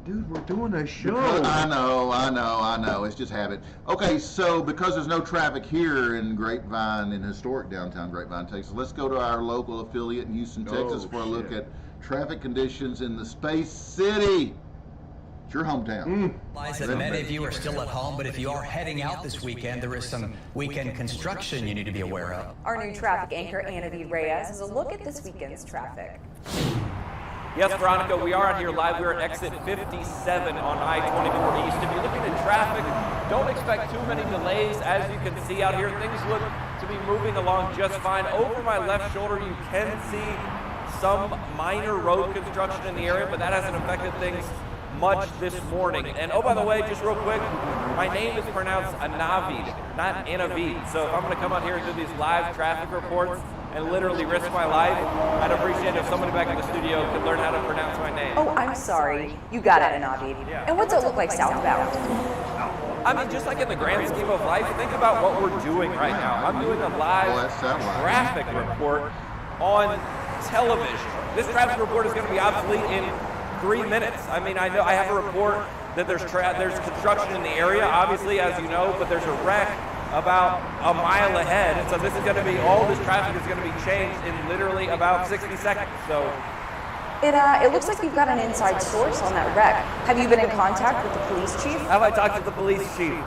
Dude, we're doing a show. I know. It's just habit. Okay, so because there's no traffic here in Grapevine, in historic downtown Grapevine, Texas, let's go to our local affiliate in Houston, Texas, for a look at traffic conditions in the Space City. It's your hometown. That many of you are still at home, but if you are heading out this weekend, there is some weekend construction you need to be aware of. Our new traffic anchor, Anna V. Reyes, has a look at this weekend's traffic. Yes, Veronica, we are out here live. We're at exit 57 on I-24 East. If you're looking at traffic, don't expect too many delays. As you can see out here, things look to be moving along just fine. Over my left shoulder, you can see some minor road construction in the area, but that hasn't affected things much this morning. And oh, by the way, just real quick, my name is pronounced Anavid, not Anavid. So if I'm going to come out here and do these live traffic reports and literally risk my life, I'd appreciate it if somebody back in the studio could learn how to pronounce my name. Oh, I'm sorry. You got it, Anavid. Yeah. And what's it look like southbound? I mean, just like in the grand scheme of life, think about what we're doing right now. I'm doing a live traffic report on television. This traffic report is going to be obsolete in 3 minutes. I mean, I know I have a report that there's construction in the area, obviously, as you know, but there's a wreck about a mile ahead. And so this is going to be, all this traffic is going to be changed in literally about 60 seconds. So It looks like you've got an inside source on that wreck. Have you been in contact with the police chief? have I talked to the police chief?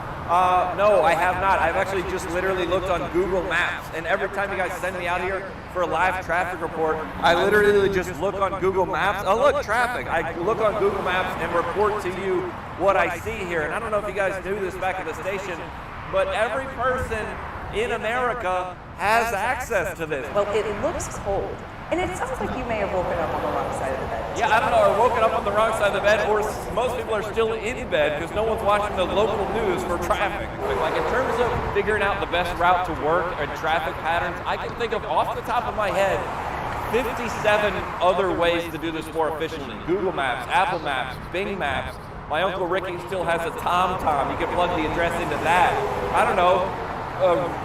No, I have not. I've actually just literally looked on Google Maps, and every time you guys send me out here for a live traffic report, I literally just look on Google Maps. Oh, look, traffic. I look on Google Maps and report to you what I see here. And I don't know if you guys knew this back at the station, but every person in America has access to this. Well, it looks cold. And it sounds like you may have woken up on the wrong side of the bed. Yeah, I don't know, or woken up on the wrong side of the bed, or most people are still in bed because no one's watching the local news for traffic. Like in terms of figuring out the best route to work and traffic patterns, I can think of off the top of my head 57 other ways to do this more efficiently. Google Maps, Apple Maps, Bing Maps. My Uncle Ricky still has a TomTom. You can plug the address into that. I don't know.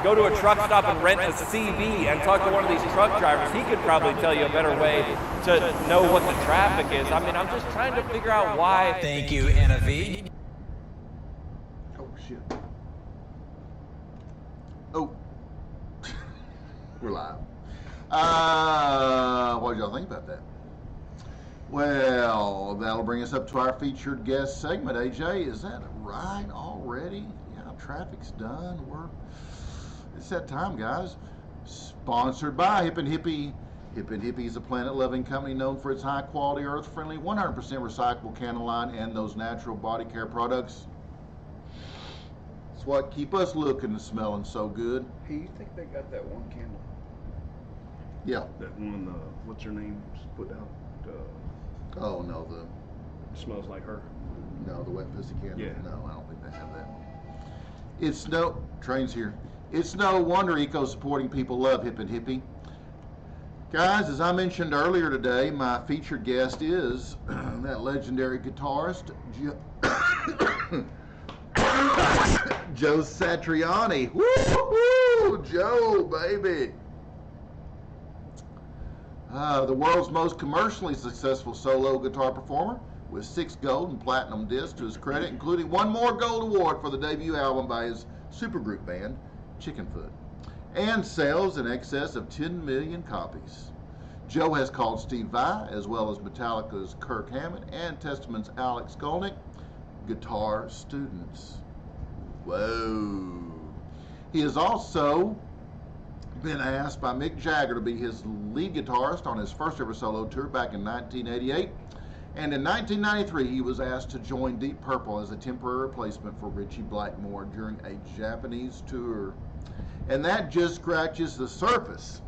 Go to a truck stop and rent a CB and talk to one of these truck drivers. He could probably tell you a better way to know what the traffic is. I mean, I'm just trying to figure out why. Thank you, Anna V. Oh, shit. Oh. We're live. What did y'all think about that? Well, that'll bring us up to our featured guest segment. AJ, is that right already? Yeah, traffic's done. It's that time, guys. Sponsored by Hip and Hippie. Hip and Hippie is a planet-loving company known for its high-quality, earth-friendly, 100% recyclable candle line and those natural body care products. It's what keep us looking and smelling so good. Hey, you think they got that one candle? Yeah. That one, what's her name, put out? Oh, no, Smells like her. No, the wet pussy candle. Yeah. No, I don't think they have that. It's no, train's here. It's no wonder eco-supporting people love Hip and Hippie. Guys, as I mentioned earlier today, my featured guest is that legendary guitarist, Joe Satriani. Woo-hoo! Joe, baby. The world's most commercially successful solo guitar performer with 6 gold and platinum discs to his credit, including 1 more gold award for the debut album by his supergroup band, Chickenfoot, and sales in excess of 10 million copies. Joe has called Steve Vai, as well as Metallica's Kirk Hammett and Testament's Alex Skolnick, guitar students. Whoa. He has also been asked by Mick Jagger to be his lead guitarist on his first ever solo tour back in 1988. And in 1993, he was asked to join Deep Purple as a temporary replacement for Ritchie Blackmore during a Japanese tour. And that just scratches the surface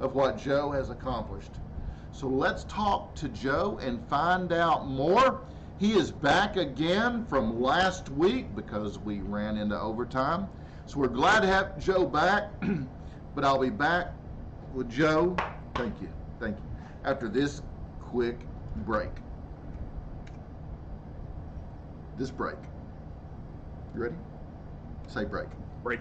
of what Joe has accomplished. So let's talk to Joe and find out more. He is back again from last week because we ran into overtime. So we're glad to have Joe back. But I'll be back with Joe, thank you, after this quick break. This break. You ready? Say break. Break.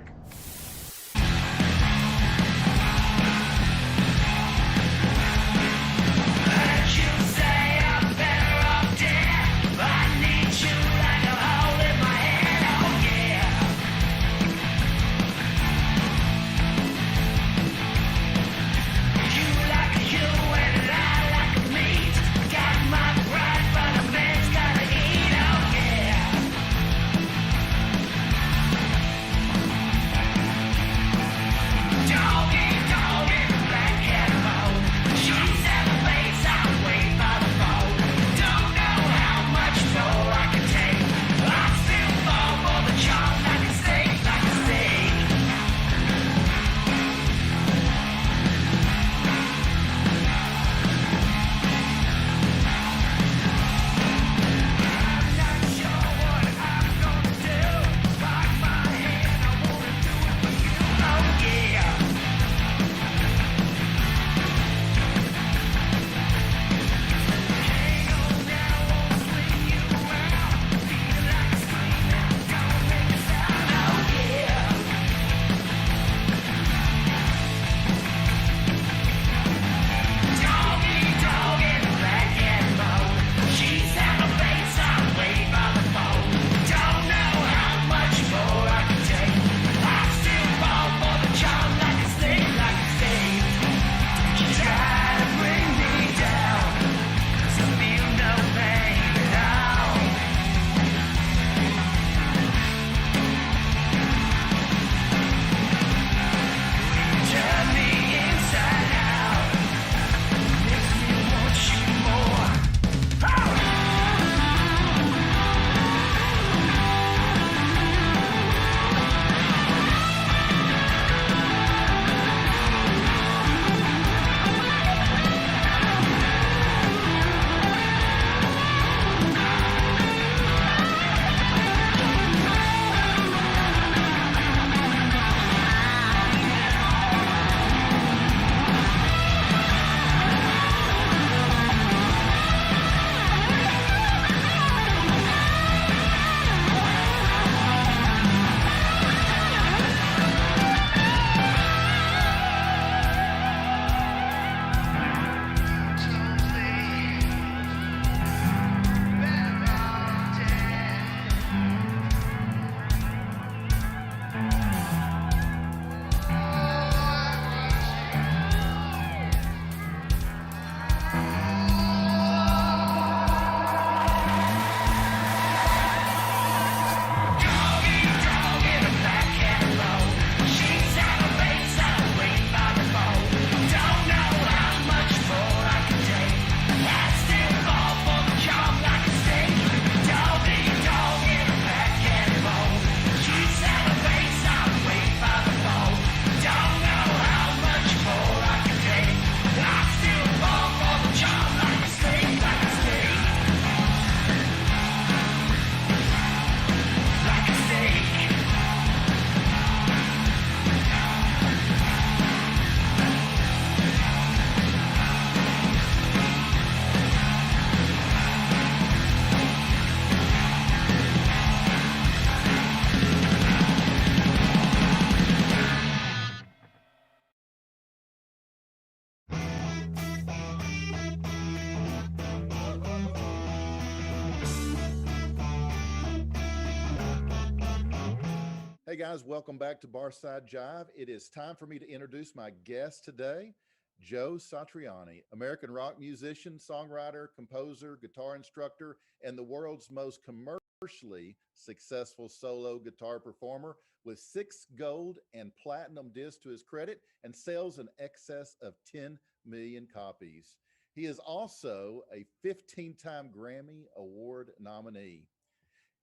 Hey guys, welcome back to Barside Jive. It is time for me to introduce my guest today, Joe Satriani, American rock musician, songwriter, composer, guitar instructor, and the world's most commercially successful solo guitar performer with 6 gold and platinum discs to his credit and sales in excess of 10 million copies. He is also a 15-time Grammy Award nominee.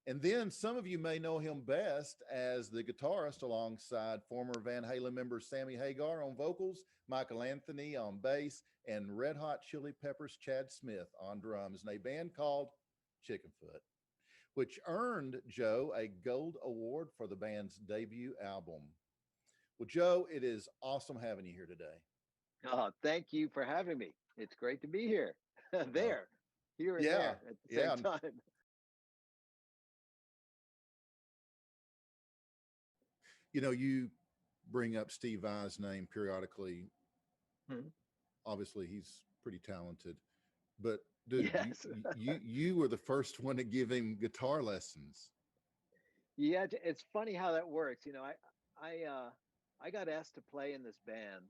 And then some of you may know him best as the guitarist alongside former Van Halen member Sammy Hagar on vocals, Michael Anthony on bass, and Red Hot Chili Peppers Chad Smith on drums in a band called Chickenfoot, which earned Joe a gold award for the band's debut album. Well, Joe, it is awesome having you here today. Oh, thank you for having me. It's great to be here. Here and there at the same time. You know, you bring up Steve Vai's name periodically. Obviously, he's pretty talented. But dude, Yes. you were the first one to give him guitar lessons. Yeah, it's funny how that works. I got asked to play in this band,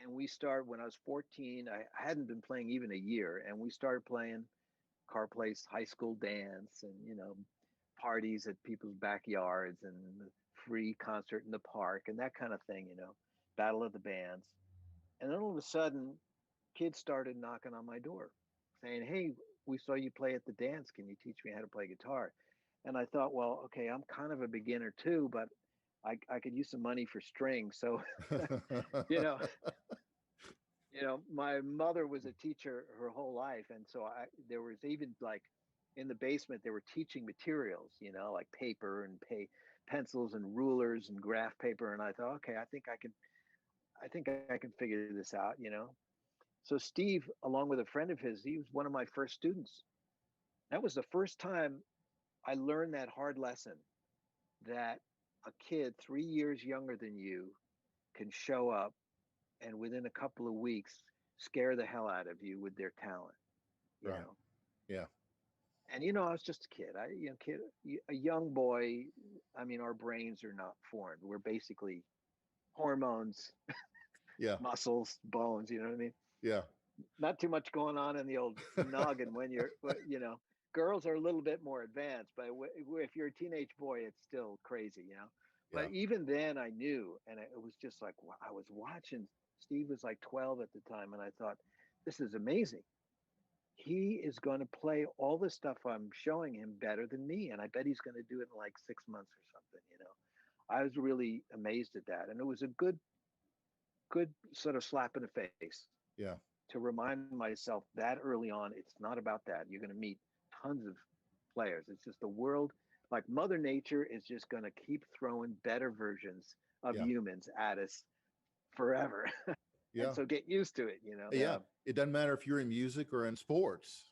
and we started when I was 14. I hadn't been playing even a year, and we started playing Car Place high school dance, and parties at people's backyards, and the free concert in the park, and that kind of thing. Battle of the Bands, and then all of a sudden, kids started knocking on my door, saying, "Hey, we saw you play at the dance. Can you teach me how to play guitar?" And I thought, well, okay, I'm kind of a beginner too, but I could use some money for strings. So, you know, my mother was a teacher her whole life. And so there was even like in the basement, they were teaching materials, like paper and pencils and rulers and graph paper. And I thought, okay, I think I can figure this out. So Steve, along with a friend of his, he was one of my first students. That was the first time I learned that hard lesson that a kid 3 years younger than you can show up and within a couple of weeks scare the hell out of you with their talent. You know? Yeah. And I was just a kid. A young boy. I mean, our brains are not formed. We're basically hormones, muscles, bones. You know what I mean? Yeah. Not too much going on in the old noggin when you're, girls are a little bit more advanced, but if you're a teenage boy, it's still crazy, But even then I knew, and it was just like, I was watching, Steve was like 12 at the time, and I thought, this is amazing. He is going to play all the stuff I'm showing him better than me, and I bet he's going to do it in like 6 months or something, I was really amazed at that, and it was a good sort of slap in the face. Yeah. To remind myself that early on, it's not about that. You're going to meet tons of players. It's just the world, like Mother Nature is just going to keep throwing better versions of humans at us forever. Yeah. And so get used to it, Yeah. It doesn't matter if you're in music or in sports.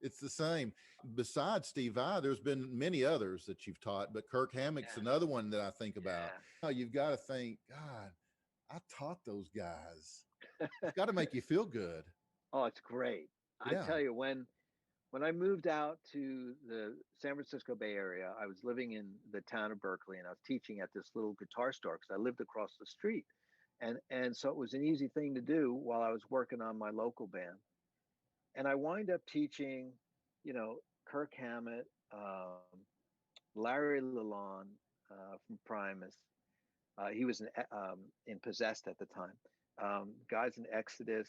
It's the same. Besides Steve Vai, there's been many others that you've taught, but Kirk Hammock's another one that I think about. Oh, you've got to think, God, I taught those guys. It's got to make you feel good. Oh, it's great. I tell you, when I moved out to the San Francisco Bay Area, I was living in the town of Berkeley, and I was teaching at this little guitar store because I lived across the street. And so it was an easy thing to do while I was working on my local band. And I wind up teaching, Kirk Hammett, Larry Lalonde from Primus. He was in Possessed at the time. Guys in Exodus,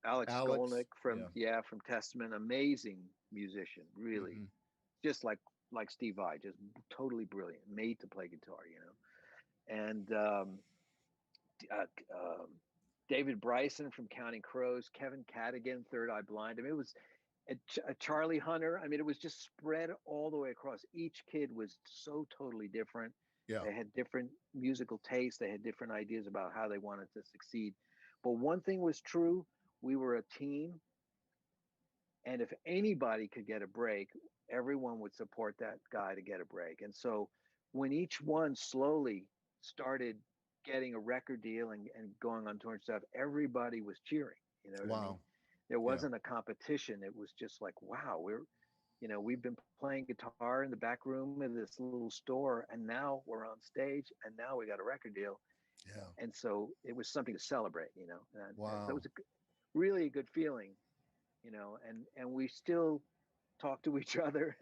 Alex Skolnick from Testament, amazing musician, really, just like Steve Vai, just totally brilliant, made to play guitar, and David Bryson from Counting Crows, Kevin Cadigan, Third Eye Blind. I mean, it was a Charlie Hunter. I mean, it was just spread all the way across. Each kid was so totally different. Yeah. They had different musical tastes. They had different ideas about how they wanted to succeed. But one thing was true, we were a team. And if anybody could get a break, everyone would support that guy to get a break. And so when each one slowly started getting a record deal and going on tour and stuff, everybody was cheering. You know what I mean? There wasn't a competition. It was just like, wow, we've been playing guitar in the back room of this little store, and now we're on stage, and now we got a record deal. Yeah. And so it was something to celebrate, And wow. That was really a good feeling, and we still talk to each other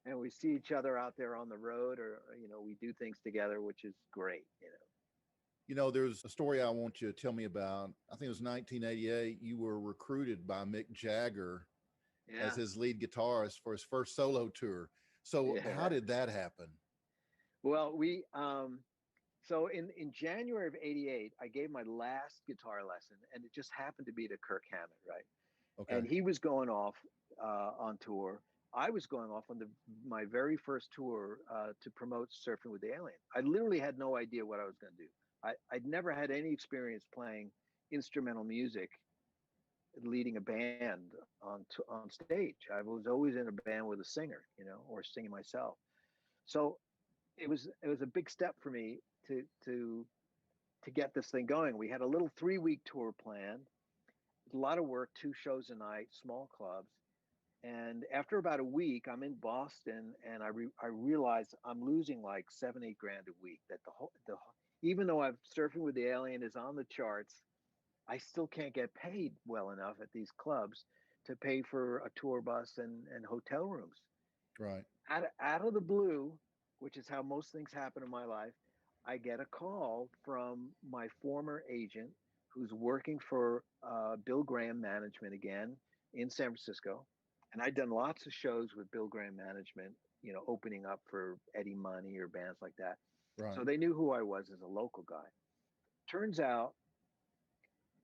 and we see each other out there on the road, or, we do things together, which is great, There's a story I want you to tell me about. I think it was 1988. You were recruited by Mick Jagger as his lead guitarist for his first solo tour. So how did that happen? Well, so in January of '88, I gave my last guitar lesson, and it just happened to be to Kirk Hammett, right? Okay. And he was going off on tour. I was going off on my very first tour to promote Surfing with the Alien. I literally had no idea what I was going to do. I'd never had any experience playing instrumental music, leading a band on stage. I was always in a band with a singer, or singing myself. So it was a big step for me to to get this thing going. We had a little 3-week tour planned, a lot of work, 2 shows a night, small clubs. And after about a week, I'm in Boston, and I realize I'm losing like 7-8 grand a week. That even though I'm Surfing with the Alien is on the charts, I still can't get paid well enough at these clubs to pay for a tour bus and hotel rooms. Right. Out of the blue, which is how most things happen in my life, I get a call from my former agent, who's working for Bill Graham Management again in San Francisco. And I'd done lots of shows with Bill Graham Management, opening up for Eddie Money or bands like that. Right. So they knew who I was as a local guy. Turns out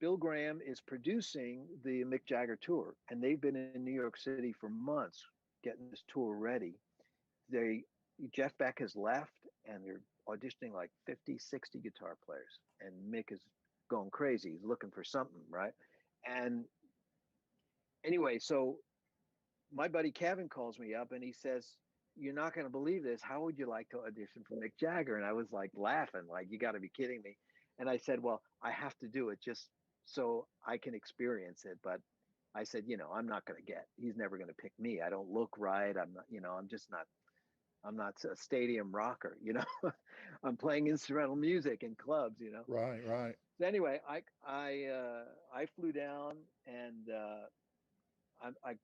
Bill Graham is producing the Mick Jagger tour, and they've been in New York City for months getting this tour ready. Jeff Beck has left, and they're auditioning like 50, 60 guitar players, and Mick is going crazy. He's looking for something, right? And anyway, so my buddy Kevin calls me up and he says, "You're not going to believe this. How would you like to audition for Mick Jagger?" And I was like laughing, like, you got to be kidding me. And I said, "Well, I have to do it just so I can experience it." But I said, I'm not going to he's never going to pick me. I don't look right. I'm not, I'm not a stadium rocker, I'm playing instrumental music in clubs, Right, right. So anyway, I flew down, and I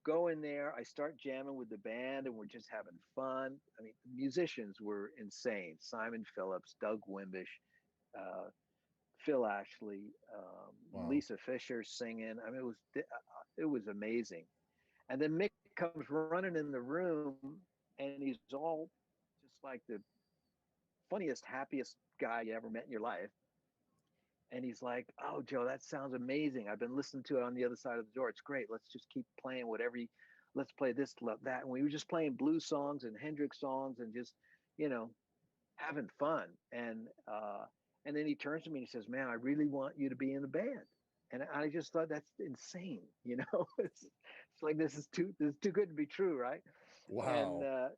go in there, I start jamming with the band, and we're just having fun. I mean, the musicians were insane. Simon Phillips, Doug Wimbish, Phil Ashley, Wow. Lisa Fisher singing. I mean, it was amazing. And then Mick comes running in the room, and he's all just like the funniest, happiest guy you ever met in your life. And he's like, "Oh, Joe, that sounds amazing. I've been listening to it on the other side of the door. It's great. Let's just keep playing let's play this, that." And we were just playing blues songs and Hendrix songs and just, having fun. And then he turns to me and he says, "Man, I really want you to be in the band." And I just thought, that's insane. It's like, this is too good to be true. Right. Wow.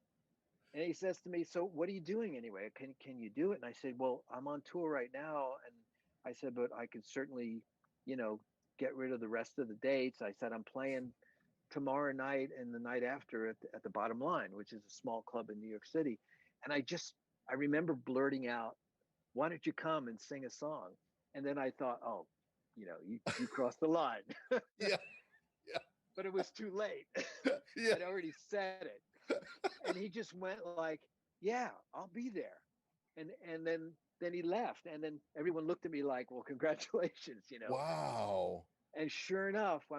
And he says to me, "So what are you doing anyway? Can you do it?" And I said, "Well, I'm on tour right now." And I said, "But I could certainly, get rid of the rest of the dates." I said, "I'm playing tomorrow night and the night after at the Bottom Line, which is a small club in New York City." And I remember blurting out, "Why don't you come and sing a song?" And then I thought, "Oh, you crossed the line." Yeah. But it was too late. Yeah. I'd already said it. And he just went like, "Yeah, I'll be there." And then he left, and then everyone looked at me like, "Well, congratulations." Wow. And sure enough,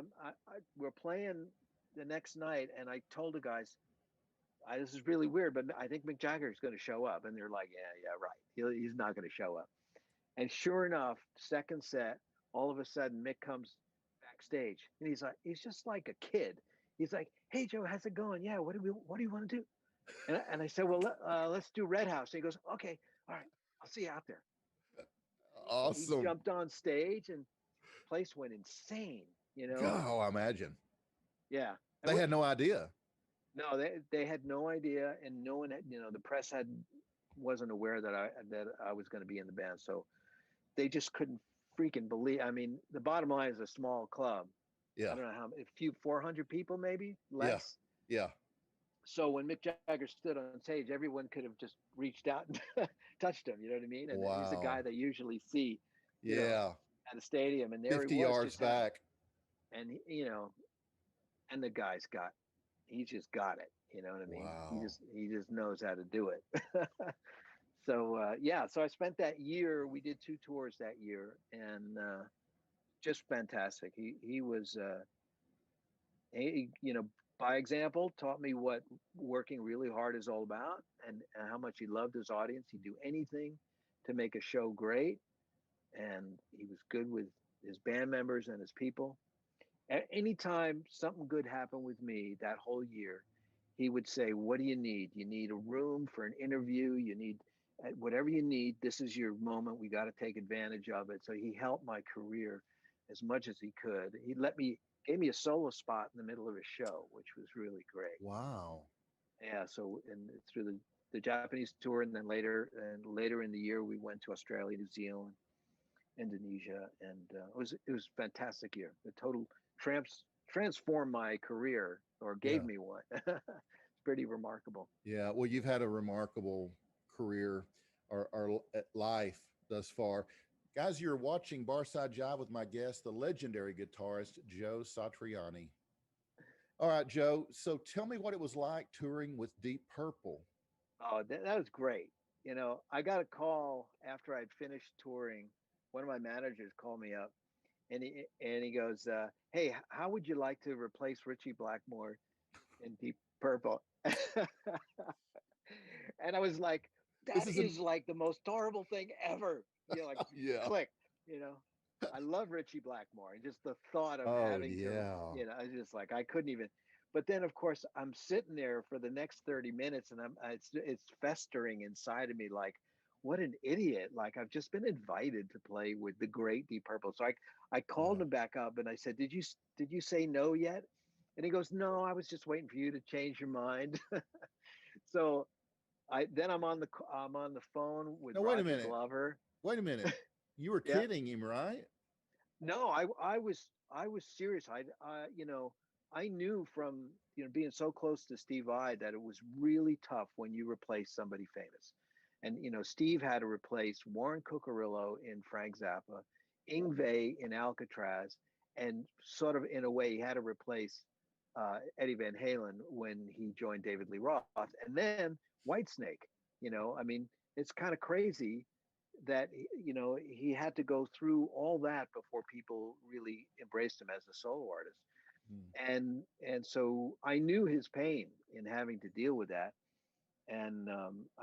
we're playing the next night, and I told the guys, "This is really weird, but I think Mick Jagger is going to show up." And they're like, "Yeah, right. He's not going to show up." And sure enough, second set, all of a sudden Mick comes backstage, and he's just like a kid. He's like, "Hey, Joe, how's it going? Yeah, what do you want to do?" And I said, "Well, let's do Red House." And he goes, "Okay, all right, I'll see you out there." Awesome. He jumped on stage, and the place went insane. Oh, I imagine. Yeah. They had no idea. No, they had no idea, and no one had, the press wasn't aware that I was going to be in the band. So they just couldn't freaking believe. I mean, the Bottom Line is a small club. Yeah. I don't know how, a few 400 people, maybe less. Yeah. So when Mick Jagger stood on stage, everyone could have just reached out and touched him. You know what I mean? And he's a guy they usually see, at a stadium, and there 50 he was, yards back. And and the guy's he just got it. You know what I mean? Wow. He just knows how to do it. So so I spent that year. We did 2 tours that year, and just fantastic. He was by example, taught me what working really hard is all about, and how much he loved his audience. He'd do anything to make a show great, and he was good with his band members and his people. At any time something good happened with me that whole year, he would say, "What do you need? You need a room for an interview. You need whatever you need. This is your moment. We got to take advantage of it." So he helped my career as much as he could. He gave me a solo spot in the middle of his show, which was really great. Wow. Yeah. So, and through the Japanese tour, and then later in the year, we went to Australia, New Zealand. Indonesia, and it was a fantastic year. The total transformed my career, or gave me one. It's pretty remarkable. Yeah, well, you've had a remarkable career or life thus far. Guys, you're watching Barside Jive with my guest, the legendary guitarist, Joe Satriani. All right, Joe, so tell me what it was like touring with Deep Purple. Oh, that was great. You know, I got a call after I'd finished touring. One of my managers called me up, and he goes, "Hey, how would you like to replace Richie Blackmore in Deep Purple?" And I was like, "That is like the most horrible thing ever." You know, like click. You know, I love Richie Blackmore, and just the thought of having to, you know, I was just like, I couldn't even. But then, of course, I'm sitting there for the next 30 minutes, and it's festering inside of me, like, what an idiot! Like, I've just been invited to play with the great Deep Purple. So I called him back up, and I said, "Did you say no yet?" And he goes, "No, I was just waiting for you to change your mind." So I'm on the phone with Roger Glover. Wait a minute. You were kidding him, right? No, I was serious. You know, I knew from, you know, being so close to Steve Vai that it was really tough when you replace somebody famous. And, you know, Steve had to replace Warren Cucurullo in Frank Zappa, Yngwie in Alcatraz, and sort of in a way he had to replace Eddie Van Halen when he joined David Lee Roth, and then Whitesnake. You know, I mean, it's kind of crazy that, you know, he had to go through all that before people really embraced him as a solo artist. And so I knew his pain in having to deal with that. And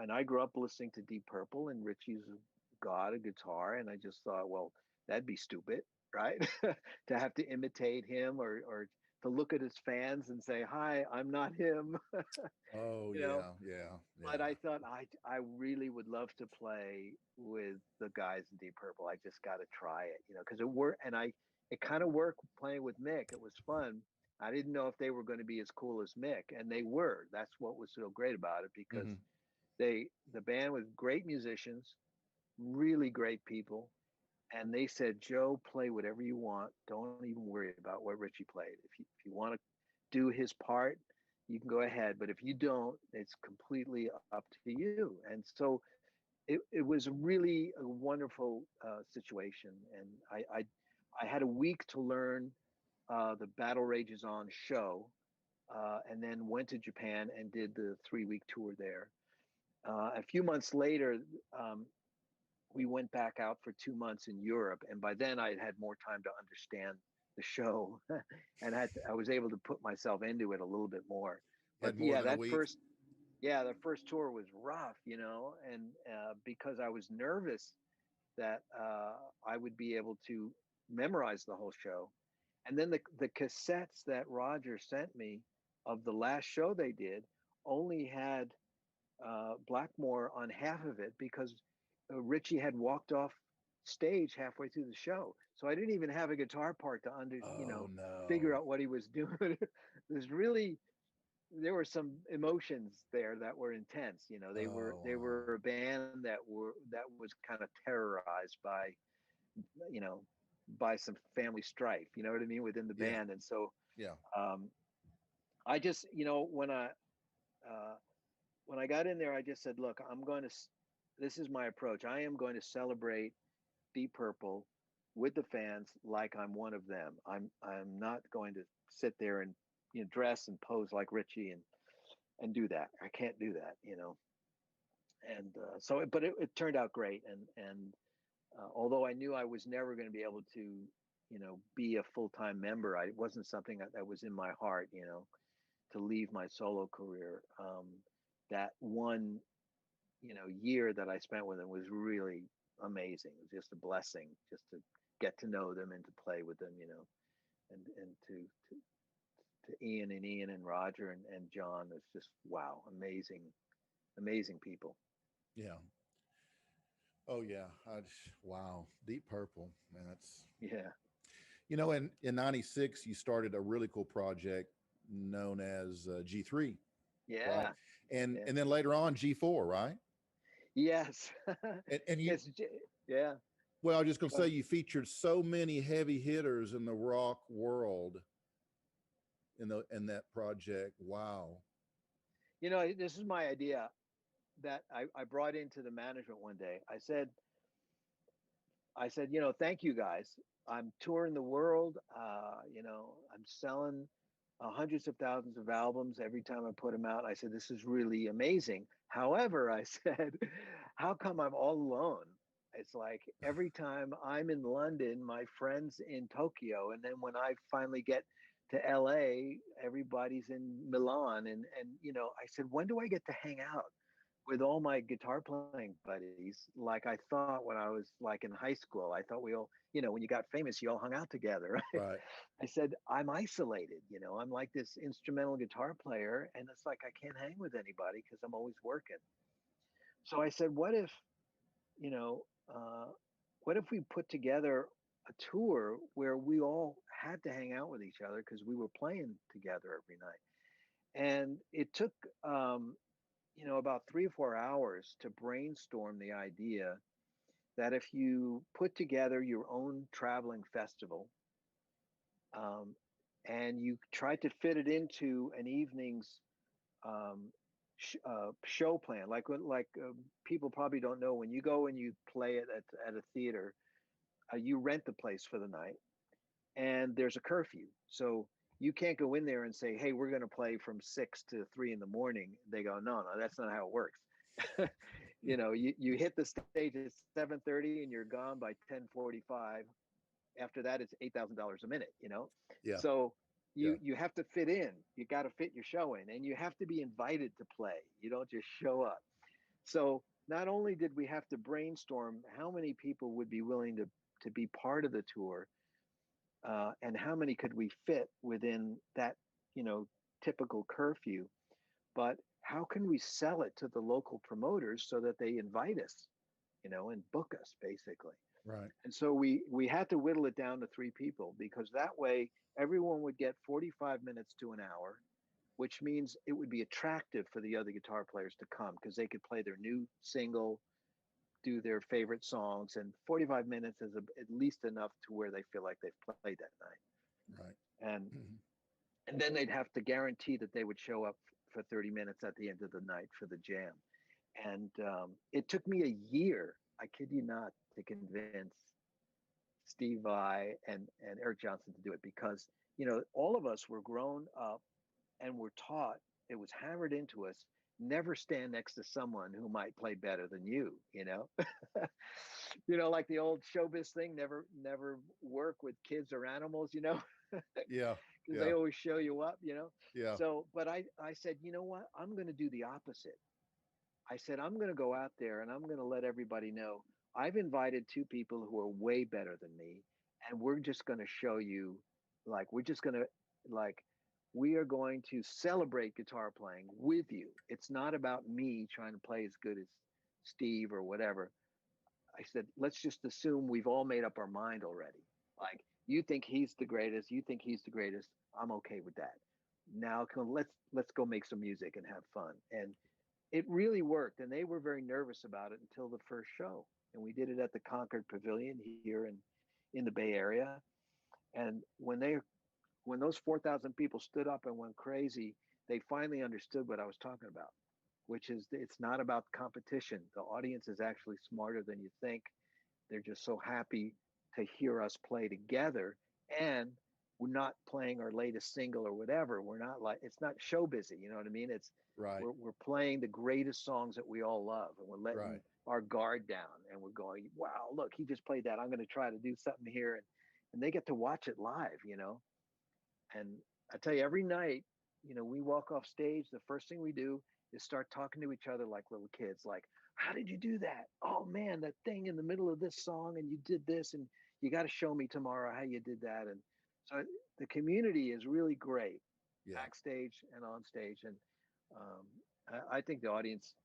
I grew up listening to Deep Purple, and Richie's got a guitar, and I just thought, well, that'd be stupid, right? To have to imitate him, or to look at his fans and say, "Hi, I'm not him." Oh, you know? yeah. But I thought I really would love to play with the guys in Deep Purple. I just got to try it, you know, because it worked, and it kind of worked playing with Mick. It was fun. I didn't know if they were going to be as cool as Mick, and they were. That's what was so great about it, because the band was great musicians, really great people, and they said, "Joe, play whatever you want. Don't even worry about what Richie played. If you want to do his part, you can go ahead, but if you don't, it's completely up to you." And so it was really a wonderful situation, and I had a week to learn the Battle Rages On show, and then went to Japan and did the 3-week tour there. A few months later, we went back out for 2 months in Europe, and by then I had more time to understand the show, and I was able to put myself into it a little bit more. But the first tour was rough, you know, and because I was nervous that I would be able to memorize the whole show. And then the cassettes that Roger sent me of the last show they did only had Blackmore on half of it, because Richie had walked off stage halfway through the show. So I didn't even have a guitar part to figure out what he was doing. There were some emotions there that were intense. You know, they were a band that was kind of terrorized by, you know, by some family strife, you know what I mean, within the band. And so I just, you know, when I got in there, I just said, look, this is my approach. I am going to celebrate Deep Purple with the fans like I'm one of them. I'm not going to sit there and, you know, dress and pose like Richie and do that. I can't do that, you know. And but it turned out great. And although I knew I was never going to be able to, you know, be a full-time member, it wasn't something that was in my heart, you know, to leave my solo career. That one, you know, year that I spent with them was really amazing. It was just a blessing just to get to know them and to play with them, you know, and to Ian and Roger and John. It's just, wow, amazing people. Yeah. Oh yeah. Wow. Deep Purple, man. That's, you know, in 96, you started a really cool project known as G3. Yeah. Right? And then later on G4, right? Yes. And you, yeah. Well, I was just going to say, you featured so many heavy hitters in the rock world in that project. Wow. You know, this is my idea that I brought into the management one day. I said, you know, thank you guys. I'm touring the world. You know, I'm selling hundreds of thousands of albums every time I put them out. I said, this is really amazing. However, I said, how come I'm all alone? It's like every time I'm in London, my friend's in Tokyo. And then when I finally get to LA, everybody's in Milan. And you know, I said, when do I get to hang out with all my guitar playing buddies? Like I thought when I was like in high school, I thought we all, you know, when you got famous, you all hung out together. Right? Right. I said, I'm isolated, you know, I'm like this instrumental guitar player, and it's like I can't hang with anybody because I'm always working. So I said, what if, you know, what if we put together a tour where we all had to hang out with each other because we were playing together every night? And it took, you know, about 3 or 4 hours to brainstorm the idea that if you put together your own traveling festival, and you tried to fit it into an evening's show plan, like people probably don't know, when you go and you play it at a theater, you rent the place for the night, and there's a curfew, so you can't go in there and say, hey, we're going to play from 6 to 3 in the morning. They go, no, that's not how it works. You know, you hit the stage at 7:30 and you're gone by 10:45. After that, it's $8,000 a minute, you know? Yeah. So you have to fit in. You got to fit your show in, and you have to be invited to play. You don't just show up. So not only did we have to brainstorm how many people would be willing to be part of the tour, and how many could we fit within that, you know, typical curfew, but how can we sell it to the local promoters so that they invite us, you know, and book us basically. Right. And so we had to whittle it down to 3 people, because that way everyone would get 45 minutes to an hour, which means it would be attractive for the other guitar players to come because they could play their new single, do their favorite songs, and 45 minutes is at least enough to where they feel like they've played that night. Right. And then they'd have to guarantee that they would show up for 30 minutes at the end of the night for the jam. And it took me a year, I kid you not, to convince Steve Vai and Eric Johnson to do it, because, you know, all of us were grown up and were taught, it was hammered into us, never stand next to someone who might play better than you, you know? You know, like the old showbiz thing, never work with kids or animals, you know? Yeah. Because they always show you up, you know? Yeah. So, but I said, you know what? I'm going to do the opposite. I said, I'm going to go out there and I'm going to let everybody know I've invited 2 people who are way better than me. And we're just going to show you, like, we are going to celebrate guitar playing with you. It's not about me trying to play as good as Steve or whatever. I said, let's just assume we've all made up our mind already. Like, you think he's the greatest, you think he's the greatest. I'm okay with that. Now let's go make some music and have fun. And it really worked. And they were very nervous about it until the first show. And we did it at the Concord Pavilion here in the Bay Area. And when those 4,000 people stood up and went crazy, they finally understood what I was talking about, which is it's not about competition. The audience is actually smarter than you think. They're just so happy to hear us play together. And we're not playing our latest single or whatever. We're not like, it's not show busy. You know what I mean? It's right. We're playing the greatest songs that we all love, and we're letting our guard down, and we're going, wow, look, he just played that. I'm going to try to do something here. And they get to watch it live, you know? And I tell you, every night, you know, we walk off stage, the first thing we do is start talking to each other like little kids. Like, how did you do that? Oh man, that thing in the middle of this song, and you did this, and you got to show me tomorrow how you did that. And so the community is really great, backstage and on stage. And I think the audience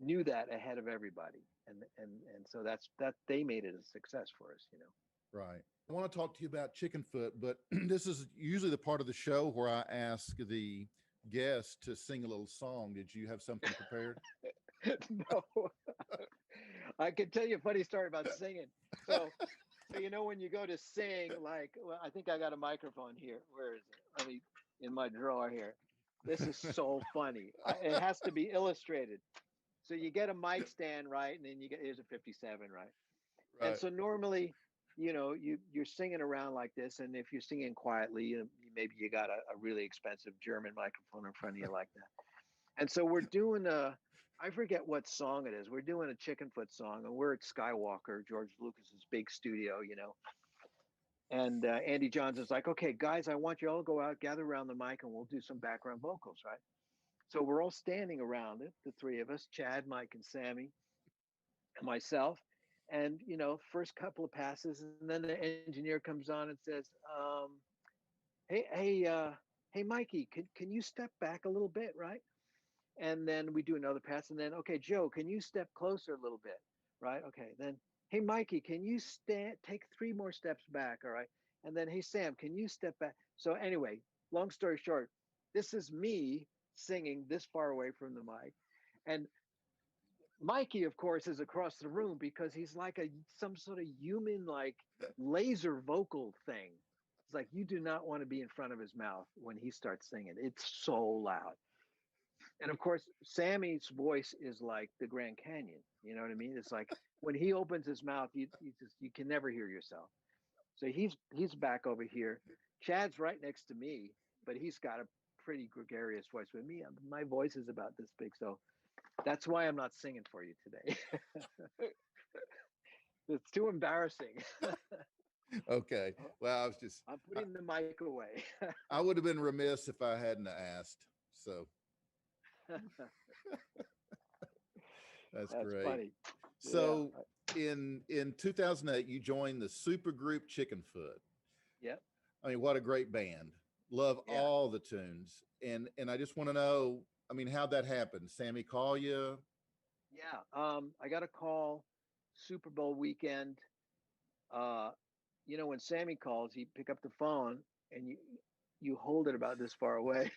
knew that ahead of everybody. And so that they made it a success for us, you know? Right. I want to talk to you about Chickenfoot, but this is usually the part of the show where I ask the guest to sing a little song. Did you have something prepared? No. I can tell you a funny story about singing. So you know, when you go to sing, like, well, I think I got a microphone here. Where is it? Let me, in my drawer here. This is so funny. It has to be illustrated. So you get a mic stand, right? And then you get, here's a 57, right? And so normally, you know, you're singing around like this. And if you're singing quietly, maybe you got a really expensive German microphone in front of you like that. And so we're doing I forget what song it is. We're doing a Chickenfoot song, and we're at Skywalker, George Lucas's big studio, you know. And Andy Johnson's like, okay, guys, I want you all to go out, gather around the mic, and we'll do some background vocals, right? So we're all standing around it, the three of us, Chad, Mike, and Sammy, and myself. And, you know, first couple of passes, and then the engineer comes on and says, hey, Mikey, can you step back a little bit, right? And then we do another pass, and then, okay, Joe, can you step closer a little bit, right? Okay, then, hey, Mikey, can you take 3 more steps back, all right? And then, hey, Sam, can you step back? So anyway, long story short, this is me singing this far away from the mic. And Mikey, of course, is across the room because he's like some sort of human, like laser vocal thing. It's like, you do not want to be in front of his mouth when he starts singing. It's so loud. And of course, Sammy's voice is like the Grand Canyon. You know what I mean? It's like when he opens his mouth, you can never hear yourself. So he's back over here. Chad's right next to me, but he's got a pretty gregarious voice. With me, my voice is about this big, so that's why I'm not singing for you today. It's too embarrassing. Okay. Well, I'm putting the mic away. I would have been remiss if I hadn't asked. So. That's great. Funny. So in 2008, you joined the supergroup Chickenfoot. Yep. I mean, what a great band. Love all the tunes. And I just want to know, I mean, how'd that happen? Sammy call you? Yeah. I got a call Super Bowl weekend. You know, when Sammy calls, you pick up the phone and you hold it about this far away.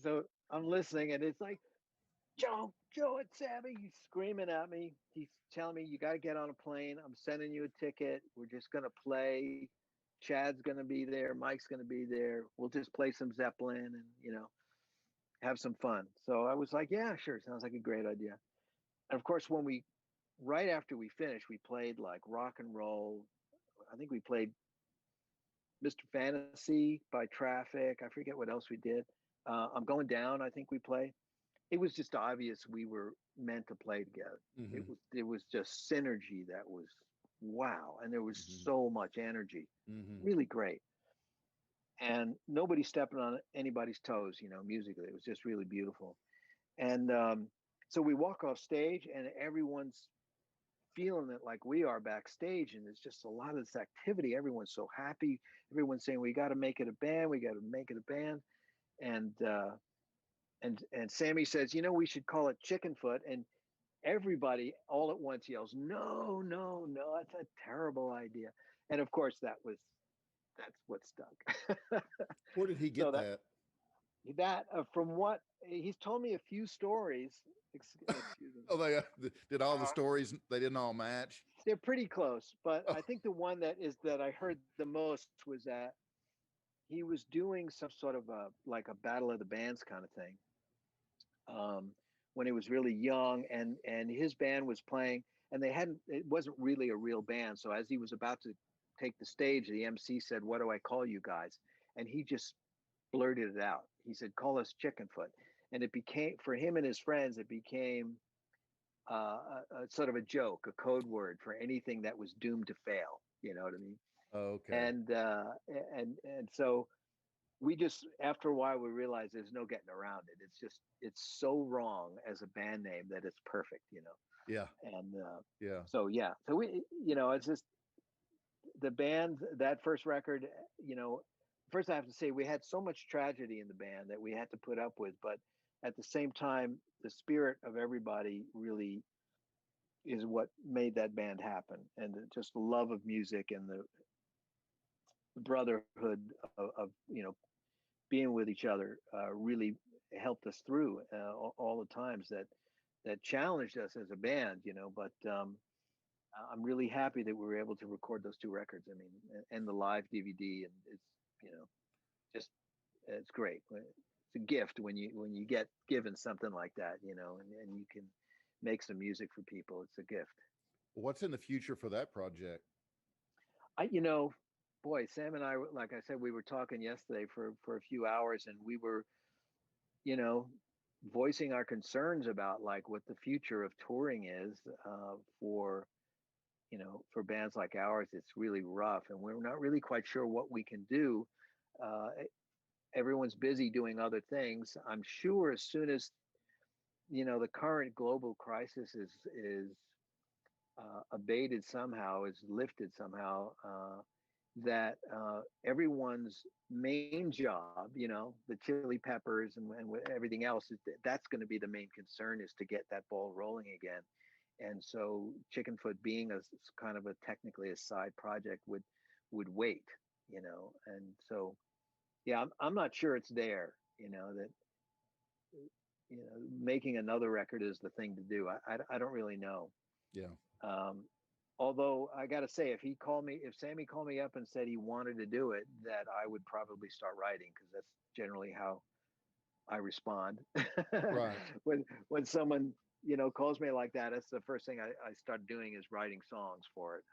So I'm listening, and it's like, Joe, it's Sammy. He's screaming at me. He's telling me, you got to get on a plane. I'm sending you a ticket. We're just going to play. Chad's going to be there. Mike's going to be there. We'll just play some Zeppelin and, you know, have some fun. So I was like, yeah, sure. Sounds like a great idea. And of course, right after we finished, we played like rock and roll. I think we played Mr. Fantasy by Traffic. I forget what else we did. I'm Going Down, I think we played. It was just obvious we were meant to play together. Mm-hmm. It was just synergy that was wow. And there was so much energy, really great. And nobody stepping on anybody's toes, you know, musically. It was just really beautiful. And so we walk off stage and everyone's feeling it like we are backstage. And there's just a lot of this activity. Everyone's so happy. Everyone's saying, we got to make it a band. We got to make it a band. And Sammy says, you know, we should call it Chickenfoot. And everybody all at once yells, no, that's a terrible idea. And of course, that's what stuck. Where did he get that? That from what he's told me a few stories. Excuse me. Oh, did all the stories, they didn't all match? They're pretty close. But I think the one that I heard the most was that he was doing some sort of like a battle of the bands kind of thing when he was really young, and his band was playing, and it wasn't really a real band. So as he was about to take the stage, the MC said, what do I call you guys? And he just blurted it out. He said, call us Chickenfoot. And it became, for him and his friends, it became a sort of a joke, a code word for anything that was doomed to fail. You know what I mean? Okay. And so we just, after a while, we realized there's no getting around it. It's so wrong as a band name that it's perfect, you know? Yeah. And so we, you know, it's just the band, that first record, you know, first I have to say we had so much tragedy in the band that we had to put up with, but at the same time, the spirit of everybody really is what made that band happen. And just the love of music and the brotherhood of you know, being with each other really helped us through all the times that challenged us as a band, you know. But I'm really happy that we were able to record those 2 records. I mean, and the live DVD, and it's, you know, just, it's great. It's a gift when you get given something like that, you know, and you can make some music for people. It's a gift. What's in the future for that project? You know, boy, Sam and I, like I said, we were talking yesterday for a few hours, and we were, you know, voicing our concerns about like what the future of touring is for, you know, for bands like ours. It's really rough, and we're not really quite sure what we can do. Uh, Everyone's busy doing other things. I'm sure as soon as, you know, the current global crisis is abated somehow, is lifted somehow, that everyone's main job, you know, the Chili Peppers and everything else, that's going to be the main concern, is to get that ball rolling again. And so Chickenfoot being a kind of a technically a side project would wait, you know. And so, yeah, I'm not sure it's there, you know, that, you know, making another record is the thing to do. I don't really know. Yeah. Although I got to say, if Sammy called me up and said he wanted to do it, that I would probably start writing, because that's generally how I respond. Right. When someone, you know, calls me like that, that's the first thing I start doing, is writing songs for it.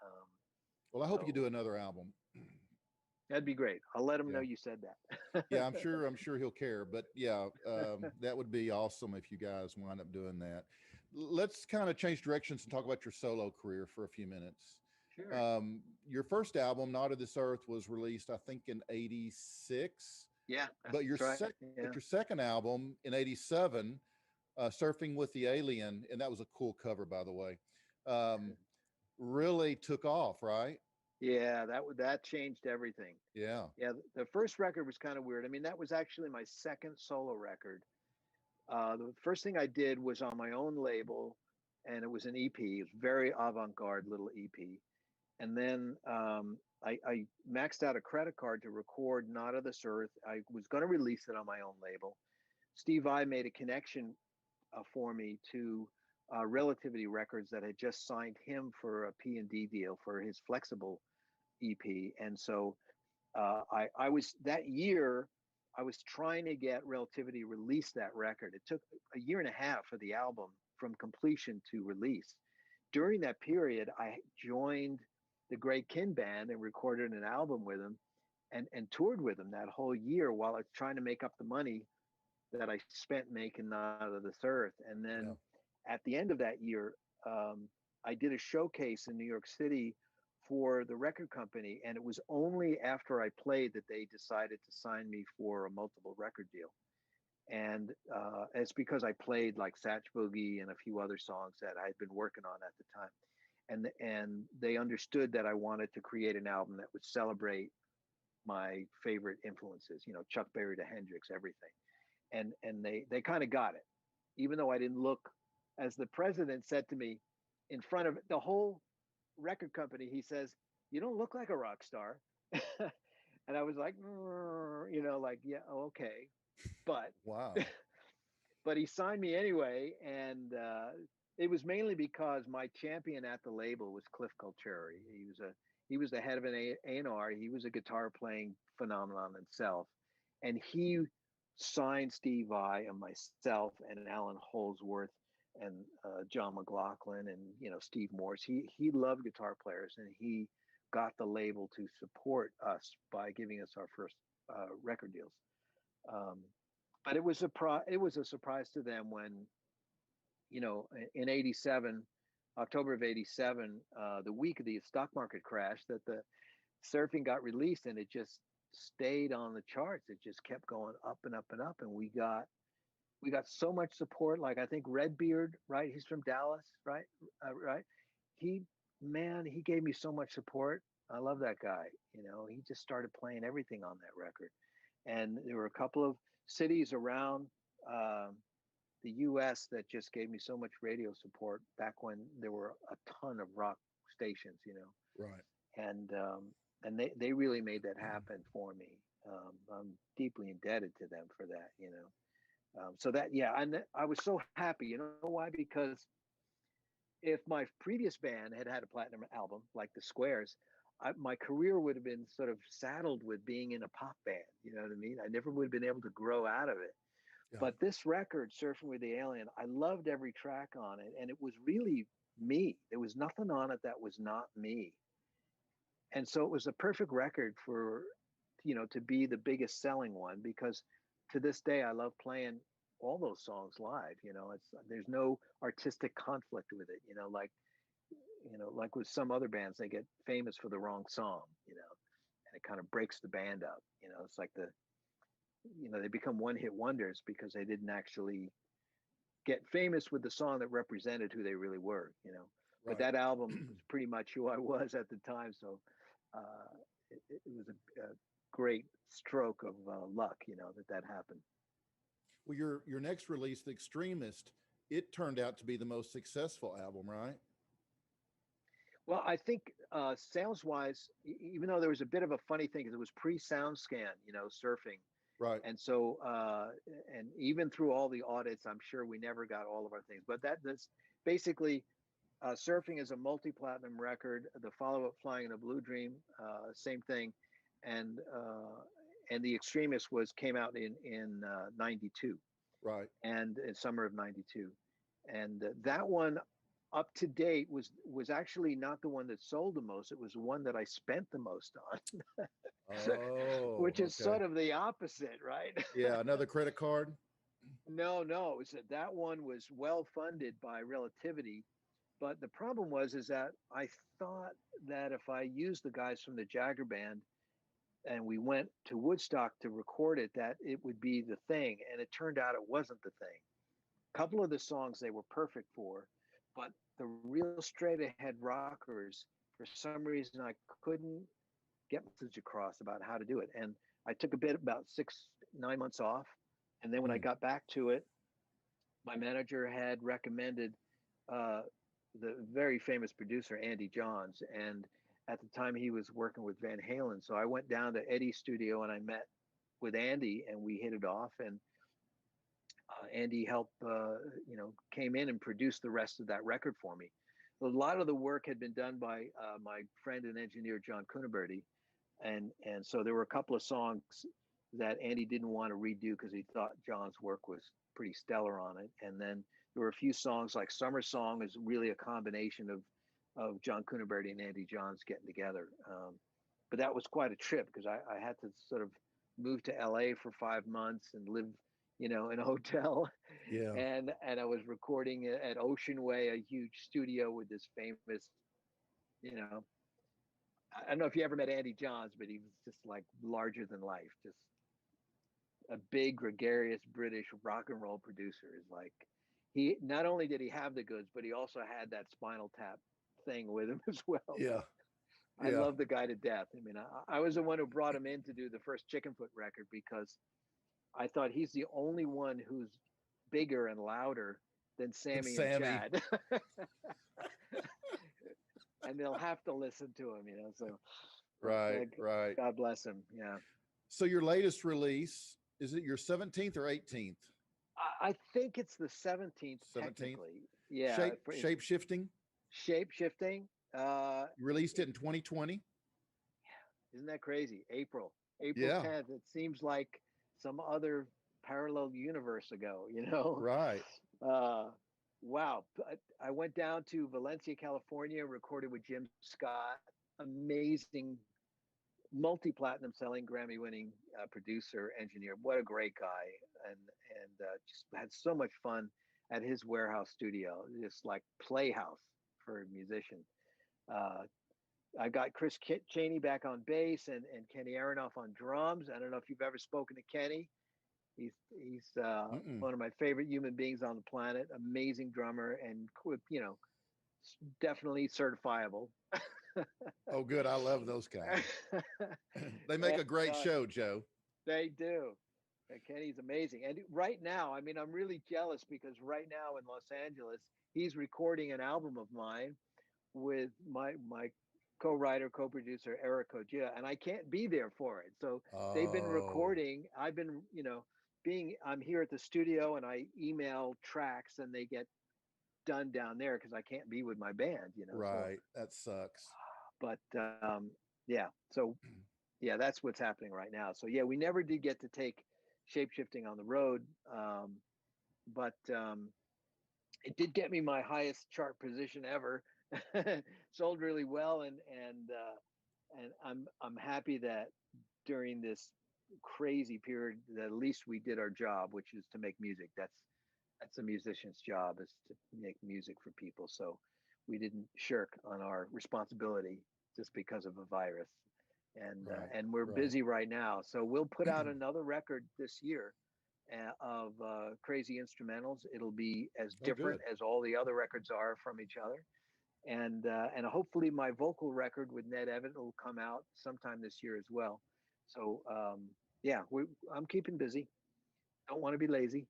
Well, I hope you do another album. That'd be great. I'll let him know you said that. Yeah, I'm sure he'll care. But yeah, that would be awesome if you guys wind up doing that. Let's kind of change directions and talk about your solo career for a few minutes. Sure. Your first album, Not of This Earth, was released, I think, in '86. Yeah. But your right. but your second album in '87, Surfing with the Alien, and that was a cool cover, by the way, really took off, right? Yeah, that changed everything. Yeah. Yeah, the first record was kind of weird. I mean, that was actually my second solo record. The first thing I did was on my own label, and it was an EP. It was very avant-garde little EP. And then I maxed out a credit card to record Not of This Earth. I was going to release it on my own label. Steve Vai made a connection for me to Relativity Records that had just signed him for a P&D deal for his Flexible EP. And so I was, that year, I was trying to get Relativity release that record. It took a year and a half for the album from completion to release. During that period, I joined the Greg Kihn Band and recorded an album with him and toured with him that whole year while I was trying to make up the money that I spent making Not of This Earth. And then at the end of that year, I did a showcase in New York City for the record company, and it was only after I played that they decided to sign me for a multiple record deal. And it's because I played like Satch Boogie and a few other songs that I had been working on at the time, and they understood that I wanted to create an album that would celebrate my favorite influences, you know, Chuck Berry to Hendrix, everything. And they kind of got it, even though I didn't look, as the president said to me in front of the whole record company, he says, "You don't look like a rock star." And I was like, you know, like, yeah, okay. But wow. But he signed me anyway. And it was mainly because my champion at the label was Cliff Culturri. He was the head of an A&R. He was a guitar playing phenomenon himself. And he signed Steve Vai and myself and Alan Holdsworth and John McLaughlin and, you know, Steve Morse. He loved guitar players, and he got the label to support us by giving us our first record deals. But it was a surprise to them when, you know, in '87, October of '87, the week of the stock market crash, that the Surfing got released, and it just stayed on the charts. It just kept going up and up and up, and we got so much support. Like, I think Redbeard, right? He's from Dallas, right? Right? He gave me so much support. I love that guy. You know, he just started playing everything on that record. And there were a couple of cities around the U.S. that just gave me so much radio support back when there were a ton of rock stations, you know. Right. And they really made that happen for me. I'm deeply indebted to them for that, you know. So that, yeah, and I was so happy. You know why? Because if my previous band had had a platinum album like the Squares, my career would have been sort of saddled with being in a pop band. You know what I mean? I never would have been able to grow out of it. Yeah. But this record, Surfing with the Alien, I loved every track on it, and it was really me. There was nothing on it that was not me. And so it was a perfect record for, to be the biggest selling one, because to this day I love playing all those songs live. There's no artistic conflict with it, like with some other bands, they get famous for the wrong song, and it kind of breaks the band up. It's like they become one-hit wonders because they didn't actually get famous with the song that represented who they really were. But that album was pretty much who I was at the time. So it was a great stroke of luck, that happened. Well, your next release, The Extremist, it turned out to be the most successful album, right? Well, I think sales-wise, even though there was a bit of a funny thing, because it was pre-SoundScan, surfing. Right. And so, and even through all the audits, I'm sure we never got all of our things. But that's basically, Surfing is a multi-platinum record. The follow-up, Flying in a Blue Dream, same thing. And The Extremist came out in 92. Right. And in summer of 92. And that one, up to date, was actually not the one that sold the most. It was the one that I spent the most on. Which is sort of the opposite, right? Yeah, another credit card. No, it was that one was well funded by Relativity, but the problem is that I thought that if I used the guys from the Jagger Band and we went to Woodstock to record it, that it would be the thing, and it turned out it wasn't the thing. A couple of the songs they were perfect for, but the real straight ahead rockers, for some reason I couldn't get message across about how to do it. And I took about 6-9 months off. And then when I got back to it, my manager had recommended the very famous producer, Andy Johns. And at the time he was working with Van Halen. So I went down to Eddie's studio and I met with Andy and we hit it off. And Andy helped, came in and produced the rest of that record for me. A lot of the work had been done by my friend and engineer, John Cuniberti. And so there were a couple of songs that Andy didn't want to redo because he thought John's work was pretty stellar on it. And then there were a few songs like Summer Song is really a combination of John Cuniberti and Andy Johns getting together. But that was quite a trip because I had to sort of move to LA for 5 months and live, in a hotel. Yeah. And I was recording at Ocean Way, a huge studio with this famous, I don't know if you ever met Andy Johns, but he was just like larger than life, just a big, gregarious British rock and roll producer. Is like, he not only did he have the goods, but he also had that Spinal Tap thing with him as well. Yeah. I love the guy to death. I mean, I was the one who brought him in to do the first Chickenfoot record because I thought he's the only one who's bigger and louder than Sammy. And Chad. And they'll have to listen to him, so. Right. God bless him. Yeah. So your latest release, is it your 17th or 18th? I think it's the 17th. 17th? Yeah. Shape Shifting? Shape Shifting. You released it in 2020? Yeah. Isn't that crazy? April 10th. It seems like some other parallel universe ago, Right. Wow. I went down to Valencia, California, recorded with Jim Scott, amazing multi-platinum selling, Grammy-winning producer, engineer. What a great guy. And just had so much fun at his warehouse studio, just like playhouse for a musician. I got Chris Chaney back on bass and Kenny Aronoff on drums. I don't know if you've ever spoken to Kenny. He's one of my favorite human beings on the planet. Amazing drummer and definitely certifiable. Oh, good. I love those guys. They make a great show, Joe. They do. Kenny's amazing. And right now, I mean, I'm really jealous because right now in Los Angeles, he's recording an album of mine with my co-writer, co-producer, Eric Kojia, and I can't be there for it. So they've been recording. I've been, I'm here at the studio and I email tracks and they get done down there because I can't be with my band, you know. Right. That sucks. But yeah, so yeah, that's what's happening right now. So yeah, we never did get to take Shapeshifting on the road, but it did get me my highest chart position ever. Sold really well, and I'm happy that during this crazy period that at least we did our job, which is to make music. That's a musician's job, is to make music for people. So we didn't shirk on our responsibility just because of a virus. And we're busy right now. So we'll put out another record this year of crazy instrumentals. It'll be as different as all the other records are from each other. And hopefully my vocal record with Ned Evans will come out sometime this year as well. So yeah, I'm keeping busy. Don't want to be lazy.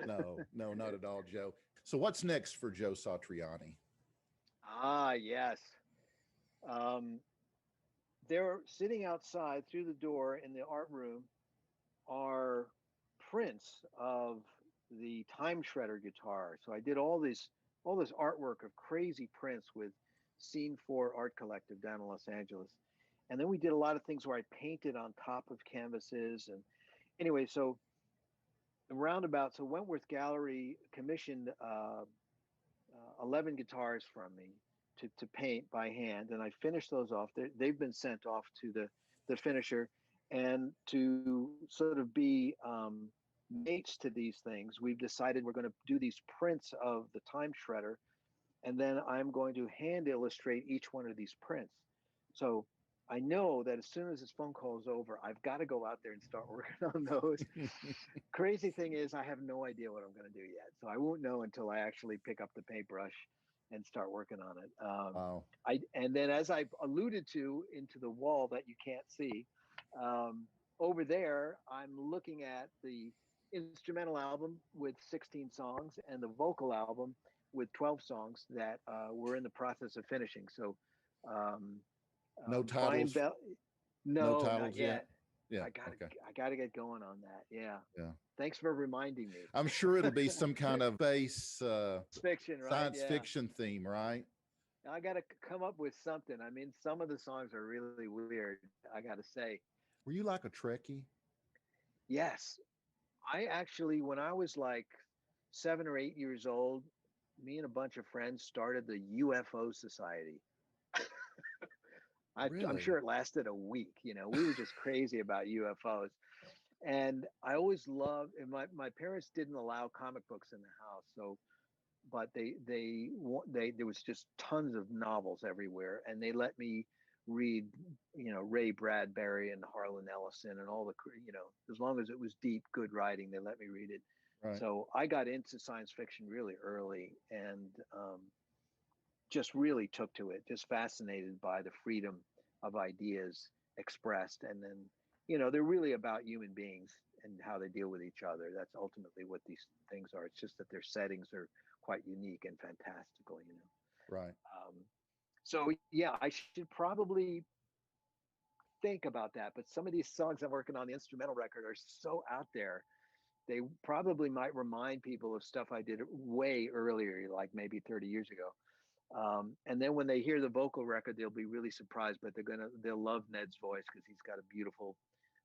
No, not at all, Joe. So what's next for Joe Satriani? Ah, yes. They're sitting outside through the door in the art room are prints of the Time Shredder guitar. So I did all this artwork of crazy prints with Scene 4 Art Collective down in Los Angeles. And then we did a lot of things where I painted on top of canvases. And anyway, so roundabout, so Wentworth Gallery commissioned 11 guitars from me to paint by hand, and I finished those off. They've been sent off to the finisher, and to sort of be mates to these things, we've decided we're going to do these prints of the Time Shredder, and then I'm going to hand illustrate each one of these prints. So I know that as soon as this phone call is over, I've got to go out there and start working on those. Crazy thing is, I have no idea what I'm going to do yet. So I won't know until I actually pick up the paintbrush and start working on it. Wow. And then, as I alluded to, into the wall that you can't see, over there, I'm looking at the instrumental album with 16 songs and the vocal album with 12 songs that we're in the process of finishing. So no titles. No titles not yet. Yeah, I gotta get going on that. Yeah. Yeah. Thanks for reminding me. I'm sure it'll be some kind of space fiction, right? Science fiction theme, right? I got to come up with something. I mean, some of the songs are really weird, I got to say. Were you like a Trekkie? Yes. I actually, when I was like 7 or 8 years old, me and a bunch of friends started the UFO Society. Really? I'm sure it lasted a week. You know, we were just crazy about UFOs. And I always loved, and my parents didn't allow comic books in the house. So, but they there was just tons of novels everywhere. And they let me read, you know, Ray Bradbury and Harlan Ellison and all the, you know, as long as it was deep, good writing, they let me read it. Right. So I got into science fiction really early, and just really took to it, just fascinated by the freedom of ideas expressed. And then, you know, they're really about human beings and how they deal with each other. That's ultimately what these things are. It's just that their settings are quite unique and fantastical, you know. Right. So yeah, I should probably think about that. But some of these songs I'm working on the instrumental record are so out there. They probably might remind people of stuff I did way earlier, like maybe 30 years ago. And then when they hear the vocal record, they'll be really surprised, but they'll love Ned's voice because he's got a beautiful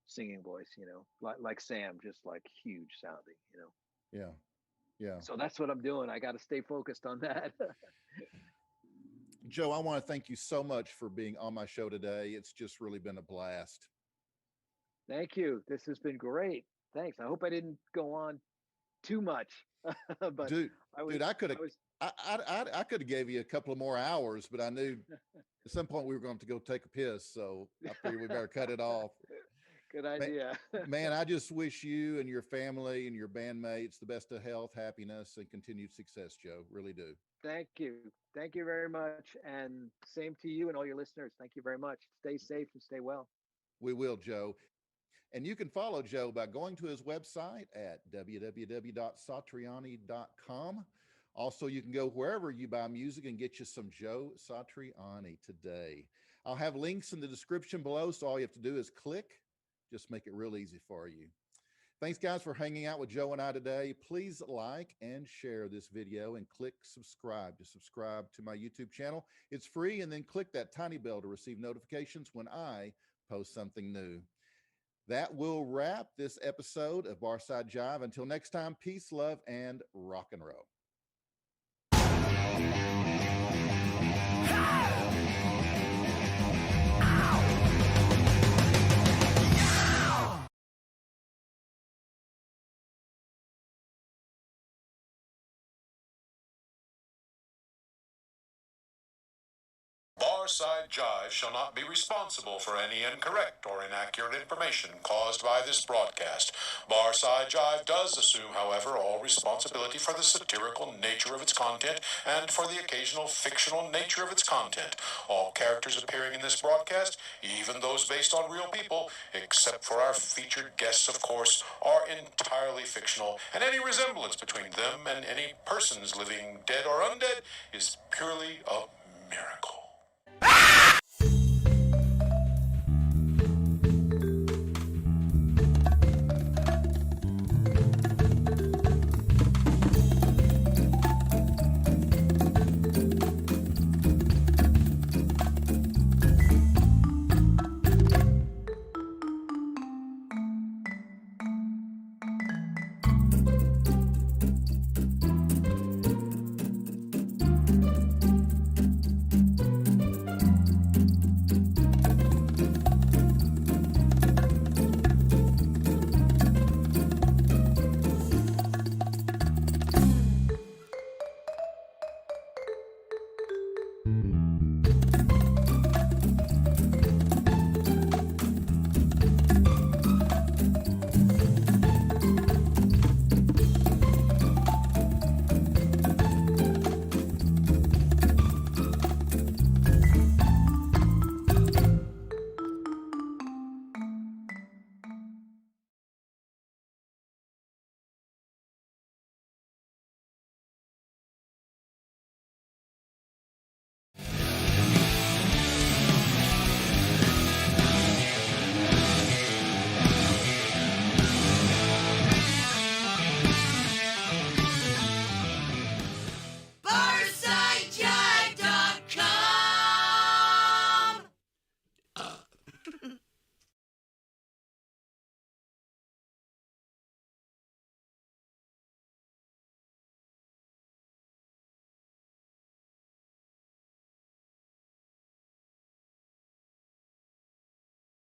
singing voice, you know, like Sam, just like huge sounding, you know. Yeah. Yeah. So that's what I'm doing. I got to stay focused on that. Joe, I want to thank you so much for being on my show today. It's just really been a blast. Thank you. This has been great. Thanks. I hope I didn't go on too much. But dude, I could have gave you a couple of more hours, but I knew at some point we were going to have to go take a piss, so I figured we better cut it off. Good idea. Man, I just wish you and your family and your bandmates the best of health, happiness, and continued success, Joe. Really do. Thank you. Thank you very much. And same to you and all your listeners. Thank you very much. Stay safe and stay well. We will, Joe. And you can follow Joe by going to his website at www.satriani.com. Also, you can go wherever you buy music and get you some Joe Satriani today. I'll have links in the description below, so all you have to do is click. Just make it real easy for you. Thanks, guys, for hanging out with Joe and I today. Please like and share this video and click subscribe to my YouTube channel. It's free, and then click that tiny bell to receive notifications when I post something new. That will wrap this episode of Barside Jive. Until next time, peace, love, and rock and roll. Barside Jive shall not be responsible for any incorrect or inaccurate information caused by this broadcast. Barside Jive does assume, however, all responsibility for the satirical nature of its content and for the occasional fictional nature of its content. All characters appearing in this broadcast, even those based on real people, except for our featured guests, of course, are entirely fictional, and any resemblance between them and any persons living dead or undead is purely a miracle.